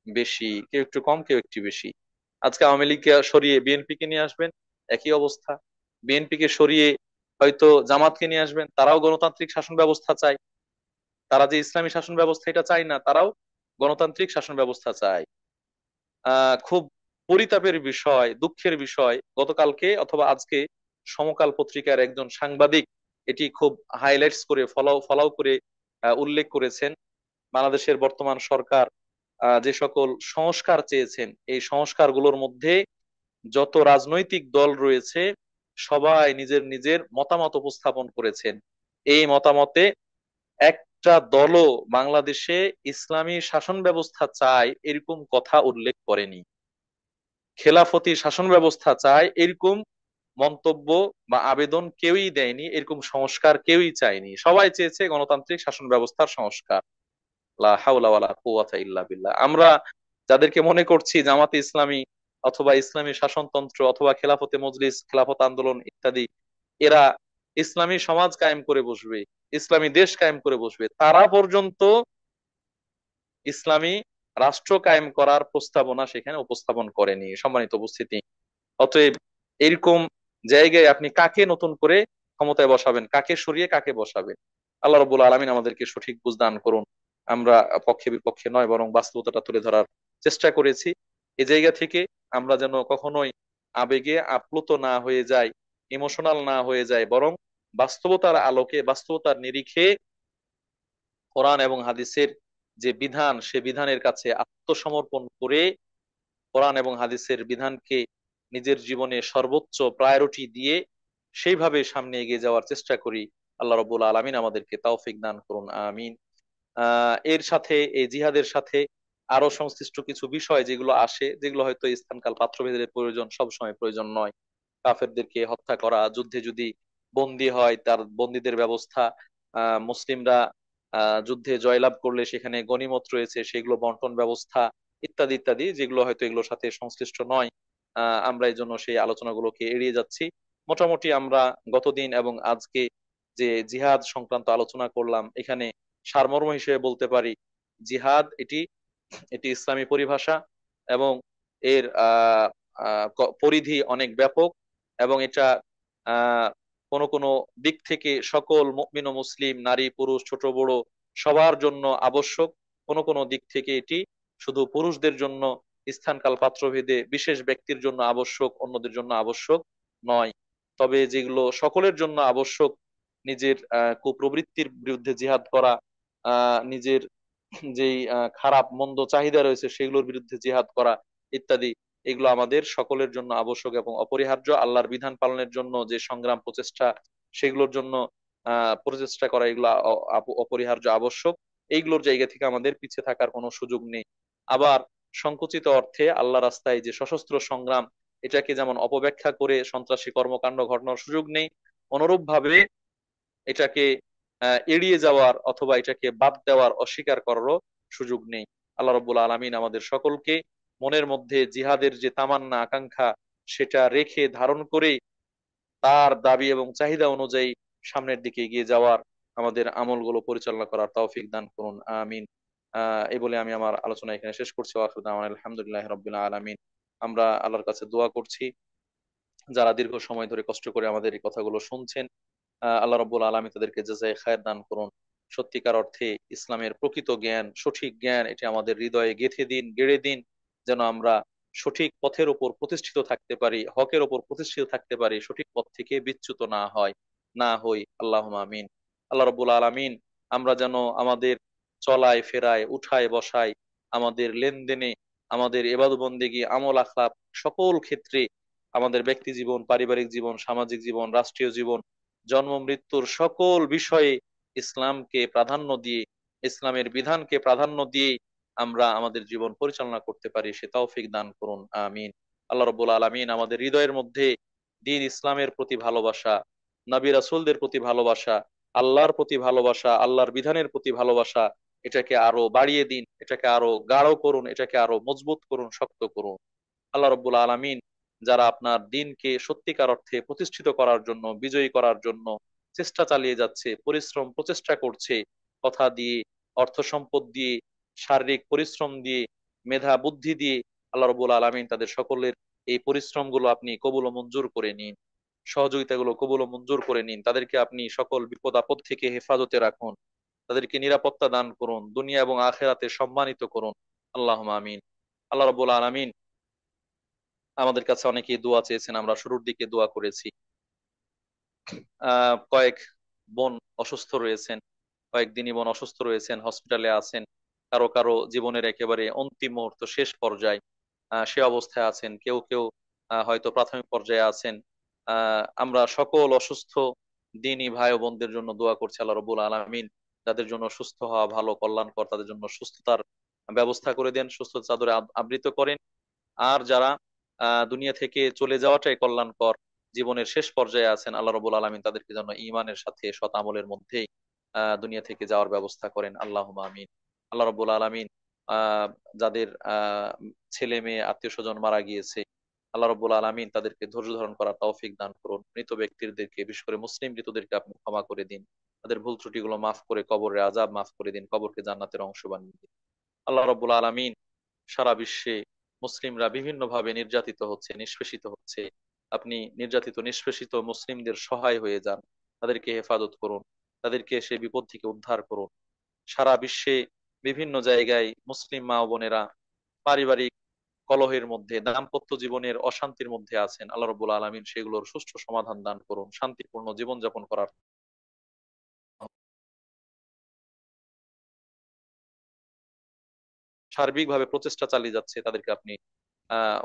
বেশি, কেউ একটু কম, কেউ একটু বেশি। আজকে আওয়ামী লীগকে সরিয়ে বিএনপি কে নিয়ে আসবেন, একই অবস্থা। বিএনপি কে সরিয়ে হয়তো জামাতকে নিয়ে আসবেন, তারাও গণতান্ত্রিক শাসন ব্যবস্থা চায়। তারা যে ইসলামী শাসন ব্যবস্থা এটা চায় না, তারাও গণতান্ত্রিক শাসন ব্যবস্থা চায়। খুব পরিতাপের বিষয়, দুঃখের বিষয়, গতকালকে অথবা আজকে সমকাল পত্রিকার একজন সাংবাদিক এটি খুব হাইলাইটস করে, ফলাও ফলাও করে উল্লেখ করেছেন, বাংলাদেশের বর্তমান সরকার যে সকল সংস্কার চেয়েছেন, এই সংস্কারগুলোর মধ্যে যত রাজনৈতিক দল রয়েছে সবাই নিজের নিজের মতামত উপস্থাপন করেছেন। এই মতামতে একটা দলও বাংলাদেশে ইসলামী শাসন ব্যবস্থা চায় এরকম কথা উল্লেখ করেনি, খেলাফতি শাসন ব্যবস্থা চায় এরকম মন্তব্য বা আবেদন কেউই দেয়নি, এরকম সংস্কার কেউই চায়নি। সবাই চেয়েছে গণতান্ত্রিক শাসন ব্যবস্থার সংস্কার। লা হাওলা ওয়ালা কুওয়াতা ইল্লা বিল্লাহ। আমরা যাদেরকে মনে করছি জামাতে ইসলামী অথবা ইসলামী শাসনতন্ত্র অথবা খেলাফতে মজলিস, খেলাফত আন্দোলন ইত্যাদি, এরা ইসলামী সমাজ কায়েম করে বসবে, ইসলামী দেশ কায়েম করে বসবে, তারা পর্যন্ত ইসলামী রাষ্ট্র কায়েম করার প্রস্তাবনা সেখানে উপস্থাপন করেনি। সম্মানিত উপস্থিতি, অতএব এরকম জায়গায় আপনি কাকে নতুন করে ক্ষমতায় বসাবেন, কাকে সরিয়ে কাকে বসাবেন? আল্লাহ রাব্বুল আলামিন আমাদেরকে সঠিক বুঝ দান করুন। আমরা পক্ষে বিপক্ষে নয়, বরং বাস্তবতাটা তুলে ধরার চেষ্টা করেছি। এই জায়গা থেকে আমরা যেন কখনোই আবেগে আপ্লুত না হয়ে যাই, ইমোশনাল না হয়ে যায়, বরং বাস্তবতার আলোকে, বাস্তবতার নিরিখে কোরআন এবং হাদিসের যে বিধান, সে বিধানের কাছে আত্মসমর্পণ করে কোরআন এবং হাদিসের বিধানকে নিজের জীবনে সর্বোচ্চ প্রায়োরিটি দিয়ে সেইভাবে সামনে এগিয়ে যাওয়ার চেষ্টা করি। আল্লাহ রাব্বুল আলামিন আমাদেরকে তৌফিক দান করুন, আমিন। এর সাথে, এই জিহাদের সাথে আরো সংশ্লিষ্ট কিছু বিষয় যেগুলো আসে, যেগুলো হয়তো স্থানকাল পাত্রভেদের প্রয়োজন, সবসময় প্রয়োজন নয়। কাফেরদেরকে হত্যা করা, যুদ্ধে যদি বন্দী হয় তার বন্দীদের ব্যবস্থা, মুসলিমরা যুদ্ধে জয়লাভ করলে সেখানে গনিমত রয়েছে, সেগুলো বন্টন ব্যবস্থা ইত্যাদি ইত্যাদি, যেগুলো হয়তো এগুলোর সাথে সংশ্লিষ্ট নয়। আমরা এই জন্য সেই আলোচনাগুলোকে এড়িয়ে যাচ্ছি। মোটামুটি আমরা গতদিন এবং আজকে যে জিহাদ সংক্রান্ত আলোচনা করলাম, এখানে সারমর্ম হিসেবে বলতে পারি জিহাদ এটি এটি ইসলামী পরিভাষা, এবং এর পরিধি অনেক ব্যাপক, এবং এটা আহ কোন কোন দিক থেকে সকল মুমিন ও মুসলিম নারী পুরুষ ছোট বড় সবার জন্য আবশ্যক। কোন কোন দিক থেকে এটি শুধু পুরুষদের জন্য স্থানকাল পাত্রভেদে বিশেষ ব্যক্তির জন্য আবশ্যক, অন্যদের জন্য আবশ্যক নয়। তবে যেগুলো সকলের জন্য আবশ্যক, নিজের কুপ্রবৃত্তির বিরুদ্ধে জিহাদ করা, নিজের যেই খারাপ মন্দ চাহিদা রয়েছে সেগুলোর বিরুদ্ধে জিহাদ করা ইত্যাদি, এগুলো আমাদের সকলের জন্য আবশ্যক এবং অপরিহার্য। আল্লাহর বিধান পালনের জন্য যে সংগ্রাম প্রচেষ্টা, সেগুলোর জন্য প্রচেষ্টা করা, এগুলো অপরিহার্য আবশ্যক। এইগুলোর জায়গা থেকে আমাদের পিছিয়ে থাকার কোনো সুযোগ নেই। আবার সংকুচিত অর্থে আল্লাহ রাস্তায় যে সশস্ত্র সংগ্রাম, এটাকে যেমন অপব্যাখ্যা করে সন্ত্রাসী কর্মকাণ্ড ঘটানোর সুযোগ নেই, অনুরূপ ভাবে এটাকে এড়িয়ে যাওয়ার অথবা এটাকে বাদ দেওয়ার, অস্বীকার করারও সুযোগ নেই। আল্লাহ রব্বুল আলামিন আমাদের সকলকে মনের মধ্যে জিহাদের যে তামান্না আকাঙ্ক্ষা, সেটা রেখে ধারণ করে তার দাবি এবং চাহিদা অনুযায়ী সামনের দিকে এগিয়ে যাওয়ার, আমাদের আমলগুলো পরিচালনা করার তৌফিক দান করুন, আমিন। এই বলে আমি আমার আলোচনা এখানে শেষ করছি। ওয়া আখিরু দাওয়ানা আলহামদুলিল্লাহি রাব্বিল আলামিন। আমরা আল্লাহর কাছে দোয়া করছি, যারা দীর্ঘ সময় ধরে কষ্ট করে আমাদের এই কথাগুলো শুনছেন, আল্লাহ রাব্বুল আলামিন তাদেরকে জাযায়ে খায়ের দান করুন। সত্যিকার অর্থে ইসলামের প্রকৃত জ্ঞান, সঠিক জ্ঞান, এটি আমাদের হৃদয়ে গেঁথে দিন, গেড়ে দিন, যেন আমরা সঠিক পথের উপর প্রতিষ্ঠিত থাকতে পারি, হকের উপর প্রতিষ্ঠিত থাকতে পারি, সঠিক পথ থেকে বিচ্যুত না হই। আল্লাহুম্মা আমিন। আল্লাহ রাব্বুল আলামিন আমরা যেন আমাদের চলায় ফেরায় উঠায় বসায়, আমাদের লেনদেনে, আমাদের ইবাদত বন্দেগী আমল আখলাক সকল ক্ষেত্রে, আমাদের ব্যক্তি জীবন, পারিবারিক জীবন, সামাজিক জীবন, রাষ্ট্রীয় জীবন, জন্ম মৃত্যুর সকল বিষয়ে ইসলামকে প্রাধান্য দিয়ে, ইসলামের বিধানকে প্রাধান্য দিয়ে আমরা আমাদের জীবন পরিচালনা করতে পারি, সে তৌফিক দান করুন, আমিন। আল্লাহ রাব্বুল আলামিন আমাদের হৃদয়ের মধ্যে দ্বীন ইসলামের প্রতি ভালোবাসা, নবী রাসূলদের প্রতি ভালোবাসা, আল্লাহর প্রতি ভালোবাসা, আল্লাহর বিধানের প্রতি ভালোবাসা, এটাকে আরো বাড়িয়ে দিন, এটাকে আরো গাঢ় করুন, এটাকে আরো মজবুত করুন, শক্ত করুন। আল্লাহ রাব্বুল আলামিন যারা আপনার দিনকে সত্যিকার অর্থে প্রতিষ্ঠিত করার জন্য, বিজয়ী করার জন্য চেষ্টা চালিয়ে যাচ্ছে, পরিশ্রম প্রচেষ্টা করছে, কথা দিয়ে, অর্থ সম্পদ দিয়ে, শারীরিক পরিশ্রম দিয়ে, মেধা বুদ্ধি দিয়ে, আল্লাহ রাব্বুল আলামিন তাদের সকলের এই পরিশ্রমগুলো আপনি কবুল ও মঞ্জুর করে নিন, সহযোগিতাগুলো কবুল ও মঞ্জুর করে নিন। তাদেরকে আপনি সকল বিপদ আপদ থেকে হেফাজতে রাখুন, তাদেরকে নিরাপত্তা দান করুন, দুনিয়া এবং আখেরাতে সম্মানিত করুন। আল্লাহুম্মা আমিন। আল্লাহ রাব্বুল আলামিন আমাদের কাছে অনেকেই দোয়া চেয়েছেন, আমরা শুরুর দিকে দোয়া করেছি। কয়েক বোন অসুস্থ রয়েছেন, কয়েকদিনই বোন অসুস্থ রয়েছেন, হসপিটালে আছেন। কারো কারো জীবনের একেবারে অন্তিম মুহূর্ত, শেষ পর্যায়ে সে অবস্থায় আছেন, কেউ কেউ হয়তো প্রাথমিক পর্যায়ে আছেন। আমরা সকল অসুস্থ দিনী ভাই ও বোনদের জন্য দোয়া করছি। আল্লাহ রবুল আলামিন যাদের জন্য সুস্থ হওয়া ভালো, কল্যাণকর, তাদের জন্য সুস্থতার ব্যবস্থা করে দেন, সুস্থ চাদরে আবৃত করেন। আর যারা দুনিয়া থেকে চলে যাওয়াটাই কল্যাণকর, জীবনের শেষ পর্যায়ে আছেন, আল্লাহ রবুল আলামিন তাদেরকে যেন ঈমানের সাথে সৎ আমলের মধ্যেই দুনিয়া থেকে যাওয়ার ব্যবস্থা করেন। আল্লাহুম্মা আমিন। আল্লাহ রবুল আলামিন আহ যাদের ছেলে মেয়ে আত্মীয় স্বজন মারা গিয়েছে, আল্লাহ রবুল আলামিন তাদেরকে ধৈর্য ধারণ করার তৌফিক দান করুন। মৃত ব্যক্তিদেরকে, বিশেষ করে মুসলিম মৃতদেরকে আপনি ক্ষমা করে দিন, তাদের ভুল ত্রুটিগুলো মাফ করে কবরের আযাব মাফ করে দিন, কবরকে জান্নাতের অংশ বানিয়ে দিন। আল্লাহ রবুল আলামিন সারা বিশ্বে মুসলিমরা বিভিন্ন ভাবে নির্যাতিত হচ্ছে, নিষ্পেষিত হচ্ছে, আপনি নির্যাতিত নিষ্পেষিত মুসলিমদের সহায় হয়ে যান, তাদেরকে হেফাজত করুন, তাদেরকে সে বিপদ থেকে উদ্ধার করুন। সারা বিশ্বে বিভিন্ন জায়গায় মুসলিম মা ও বোনেরা পারিবারিক কলহের মধ্যে, দাম্পত্য জীবনের অশান্তির মধ্যে আছেন, আল্লাহ রবুল আলামিন সেগুলোর সুষ্ঠু সমাধান দান করুন, শান্তিপূর্ণ জীবনযাপন করার সার্বিকভাবে প্রচেষ্টা চালিয়ে যাচ্ছে, তাদেরকে আপনি আহ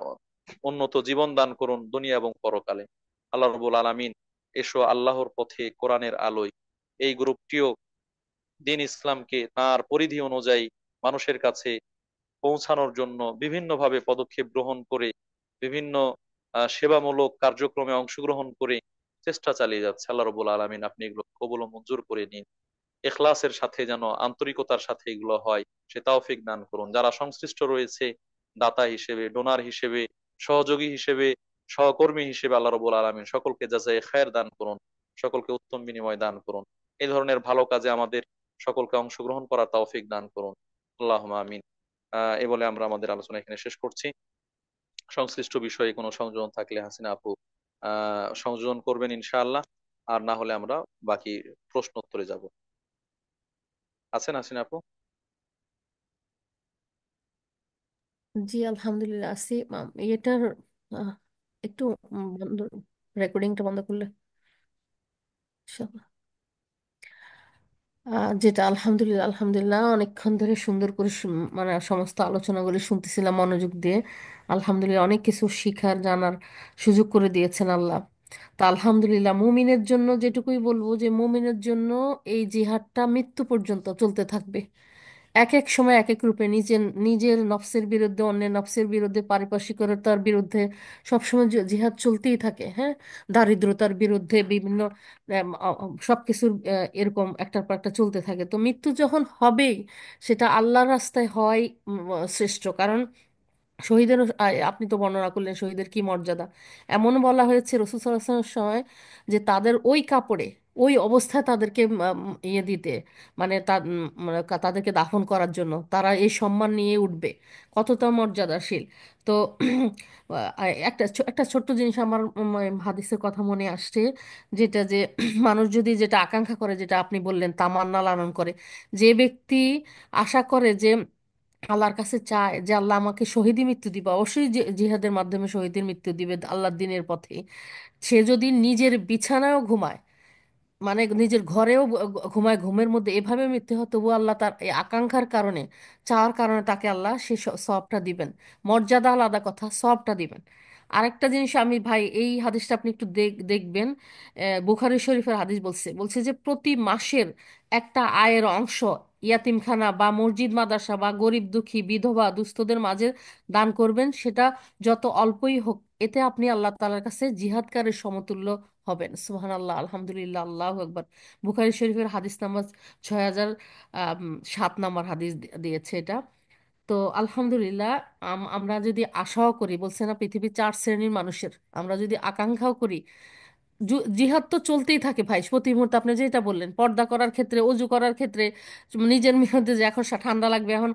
উন্নত জীবন দান করুন দুনিয়া এবং পরকালে। আল্লাহ রবুল আলামিন এসো আল্লাহর পথে কোরআনের আলোয়, এই গ্রুপটিও দিন ইসলামকে তার পরিধি অনুযায়ী মানুষের কাছে পৌঁছানোর জন্য বিভিন্নভাবে পদক্ষেপ গ্রহণ করে, বিভিন্ন সেবামূলক কার্যক্রমে অংশগ্রহণ করে চেষ্টা চালিয়ে যাচ্ছে। আল্লাহ রবুল আলামিন আপনি এগুলো কবুল ও মঞ্জুর করে নিন। ইখলাসের সাথে, যেন আন্তরিকতার সাথে এগুলো হয়, সে তৌফিক দান করুন। যারা সংশ্লিষ্ট রয়েছে দাতা হিসেবে, ডোনার হিসেবে, সহযোগী হিসেবে, সহকর্মী হিসেবে, আল্লাহ রাব্বুল আলামিন সকলকে জাযায়ে খায়ের দান করুন, সকলকে উত্তম বিনিময় দান করুন। এই ধরনের ভালো কাজে আমাদের সকলকে অংশগ্রহণ করার তৌফিক দান করুন। আল্লাহুম্মা আমিন। এ বলে আমরা আমাদের আলোচনা এখানে শেষ করছি। সংশ্লিষ্ট বিষয়ে কোনো সংযোজন থাকলে হাসিনা আপু সংযোজন করবেন ইনশাআল্লাহ। আর না হলে আমরা বাকি প্রশ্ন উত্তরে যাব। আছেন হাসিনা আপু? জি আলহামদুলিল্লাহ আছি। এটার আহ, একটু বন্ধ, রেকর্ডিংটা বন্ধ করলে ইনশাআল্লাহ। যেটা আলহামদুলিল্লাহ আলহামদুলিল্লাহ অনেকক্ষণ ধরে সুন্দর করে মানে সমস্ত আলোচনাগুলি শুনতেছিলাম মনোযোগ দিয়ে। আলহামদুলিল্লাহ অনেক কিছু শিখার জানার সুযোগ করে দিয়েছেন আল্লাহ। তা আলহামদুলিল্লাহ মুমিনের জন্য যেটুকুই বলবো যে মুমিনের জন্য এই জিহাদটা মৃত্যু পর্যন্ত চলতে থাকবে। এক এক সময় এক এক রূপে নিজের নিজের নফসের বিরুদ্ধে, অন্যের নফসের বিরুদ্ধে, পারিপার্শ্বিকতার বিরুদ্ধে সবসময় জিহাদ চলতেই থাকে। হ্যাঁ, দারিদ্রতার বিরুদ্ধে বিভিন্ন সবকিছুর এরকম একটার পর একটা চলতে থাকে। তো মৃত্যু যখন হবেই, সেটা আল্লাহর রাস্তায় হয় শ্রেষ্ঠ। কারণ শহীদের আপনি তো বর্ণনা করলেন শহীদের কি মর্যাদা। এমন বলা হয়েছে রাসূল সাল্লাল্লাহু আলাইহি ওয়াসাল্লামের সময় যে তাদের ওই কাপড়ে, ওই অবস্থায় তাদেরকে ইয়ে দিতে, মানে মানে তাদেরকে দাফন করার জন্য তারা এই সম্মান নিয়ে উঠবে, কতটা মর্যাদাশীল। তো একটা ছোট্ট জিনিস আমার হাদিসের কথা মনে আসছে, যেটা যে মানুষ যদি যেটা আকাঙ্ক্ষা করে, যেটা আপনি বললেন তামান্না লালন করে, যে ব্যক্তি আশা করে যে আল্লাহর কাছে চায় যে আল্লাহ আমাকে শহীদি মৃত্যু দিবে, অবশ্যই জিহাদের মাধ্যমে শহীদের মৃত্যু দিবে আল্লাহর দিনের পথে। সে যদি নিজের বিছানায়ও ঘুমায়, মানে নিজের ঘরেও ঘুমায়, ঘুমের মধ্যে এভাবে মৃত্যু হয়, তবু আল্লাহ তার এই আকাঙ্ক্ষার কারণে, চাওয়ার কারণে তাকে আল্লাহ সে সওয়াবটা দিবেন। মর্যাদা আলাদা কথা, সওয়াবটা দিবেন। আরেকটা জিনিস আমি ভাই, এই হাদিসটা আপনি একটু দেখবেন। বুখারী শরীফের হাদিস বলছে বলছে যে প্রতি মাসের একটা আয়ের অংশ ইয়াতিমখানা বা মসজিদ মাদ্রাসা বা গরিব দুঃখী বিধবা দুস্থদের মাঝে দান করবেন, সেটা যত অল্পই হোক। এতে আপনি আল্লাহ তাআলার কাছে জিহাদকারের সমতুল্য হবেন। সুবহানাল্লাহ, আলহামদুলিল্লাহ, আল্লাহু আকবার। বুখারী শরীফের হাদিস নাম্বার 6007 নম্বর হাদিস দিয়েছে এটা। তো আলহামদুলিল্লাহ, আমরা যদি আশাও করি, বলছে না পৃথিবীর 4 শ্রেণীর মানুষের, আমরা যদি আকাঙ্ক্ষাও করি, জিহাদ তো চলতেই থাকে ভাই প্রতি মুহূর্তে। আপনি যেটা বললেন পর্দা করার ক্ষেত্রে, অজু করার ক্ষেত্রে, নিজের মধ্যে যে এখন ঠান্ডা লাগবে, এখন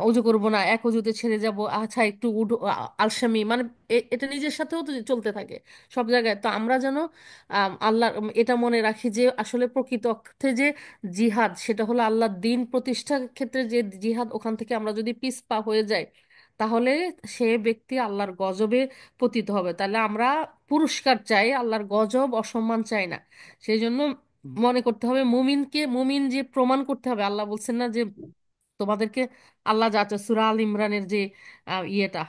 অজু করবো না, এক অজুতে ছেড়ে যাব, আচ্ছা একটু উঠো, আলসামি, মানে এটা নিজের সাথেও তো চলতে থাকে সব জায়গায়। তো আমরা যেন আল্লাহ এটা মনে রাখি যে আসলে প্রকৃত অর্থে যে জিহাদ, সেটা হলো আল্লাহর দিন প্রতিষ্ঠার ক্ষেত্রে যে জিহাদ, ওখান থেকে আমরা যদি পিছ পা হয়ে যাই, তাহলে সে ব্যক্তি আল্লাহর গজবে পতিত হবে। তাহলে আমরা পুরস্কার চাই, আল্লাহর গজব অসম্মান চাই না। সেই জন্য মনে করতে হবে মুমিনকে, মুমিন যে প্রমাণ করতে হবে। আল্লাহ বলছেন না যে তোমাদেরকে, আল্লাহ যাচ্ছে সূরা আল ইমরানের যে ইয়েটা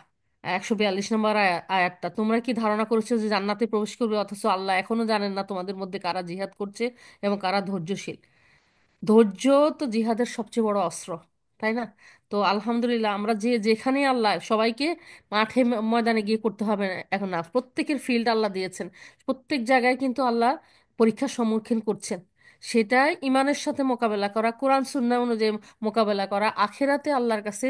142 নম্বর আয়াতটা, তোমরা কি ধারণা করেছো যে জান্নাতে প্রবেশ করবে, অথচ আল্লাহ এখনো জানেন না তোমাদের মধ্যে কারা জিহাদ করছে এবং কারা ধৈর্যশীল। ধৈর্য তো জিহাদের সবচেয়ে বড় অস্ত্র, তাই না? তো আলহামদুলিল্লাহ, আমরা যে যেখানে আল্লাহ সবাইকে মাঠে ময়দানে গিয়ে করতে হবে না, এখন না, প্রত্যেকের ফিল্ড আল্লাহ দিয়েছেন, প্রত্যেক জায়গায় কিন্তু আল্লাহ পরীক্ষার সম্মুখীন করছেন। সেটাই ইমানের সাথে মোকাবেলা করা, কোরআন সুন্নাহ অনুযায়ী মোকাবেলা করা, আখেরাতে আল্লাহর কাছে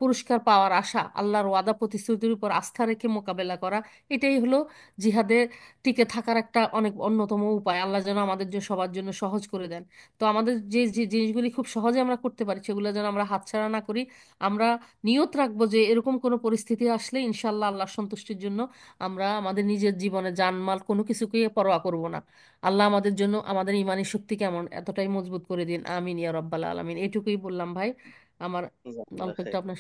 পুরস্কার পাওয়ার আশা, আল্লাহর ওয়াদা প্রতিশ্রুতির উপর আস্থা রেখে মোকাবেলা করা, এটাই হলো জিহাদে টিকে থাকার একটা অনেক অন্যতম উপায়। আল্লাহ যেন আমাদের জন্য, সবার জন্য সহজ করে দেন। তো আমাদের যে যে জিনিসগুলি খুব সহজে আমরা করতে পারি, সেগুলো যেন আমরা হাতছাড়া না করি। আমরা নিয়ত রাখবো যে এরকম কোনো পরিস্থিতি আসলে ইনশাল্লাহ আল্লাহর সন্তুষ্টির জন্য আমরা আমাদের নিজের জীবনে জানমাল কোনো কিছুকে পরোয়া করব না। আল্লাহ আমাদের জন্য আমাদের ইমানি শক্তি কেমন এতটাই মজবুত করে দিন, আমিন ইয়া রব্বাল আলামিন। এটুকুই বললাম ভাই আমার। জাযাকুমুল্লাহ অল্প একটু খাইর। আপনার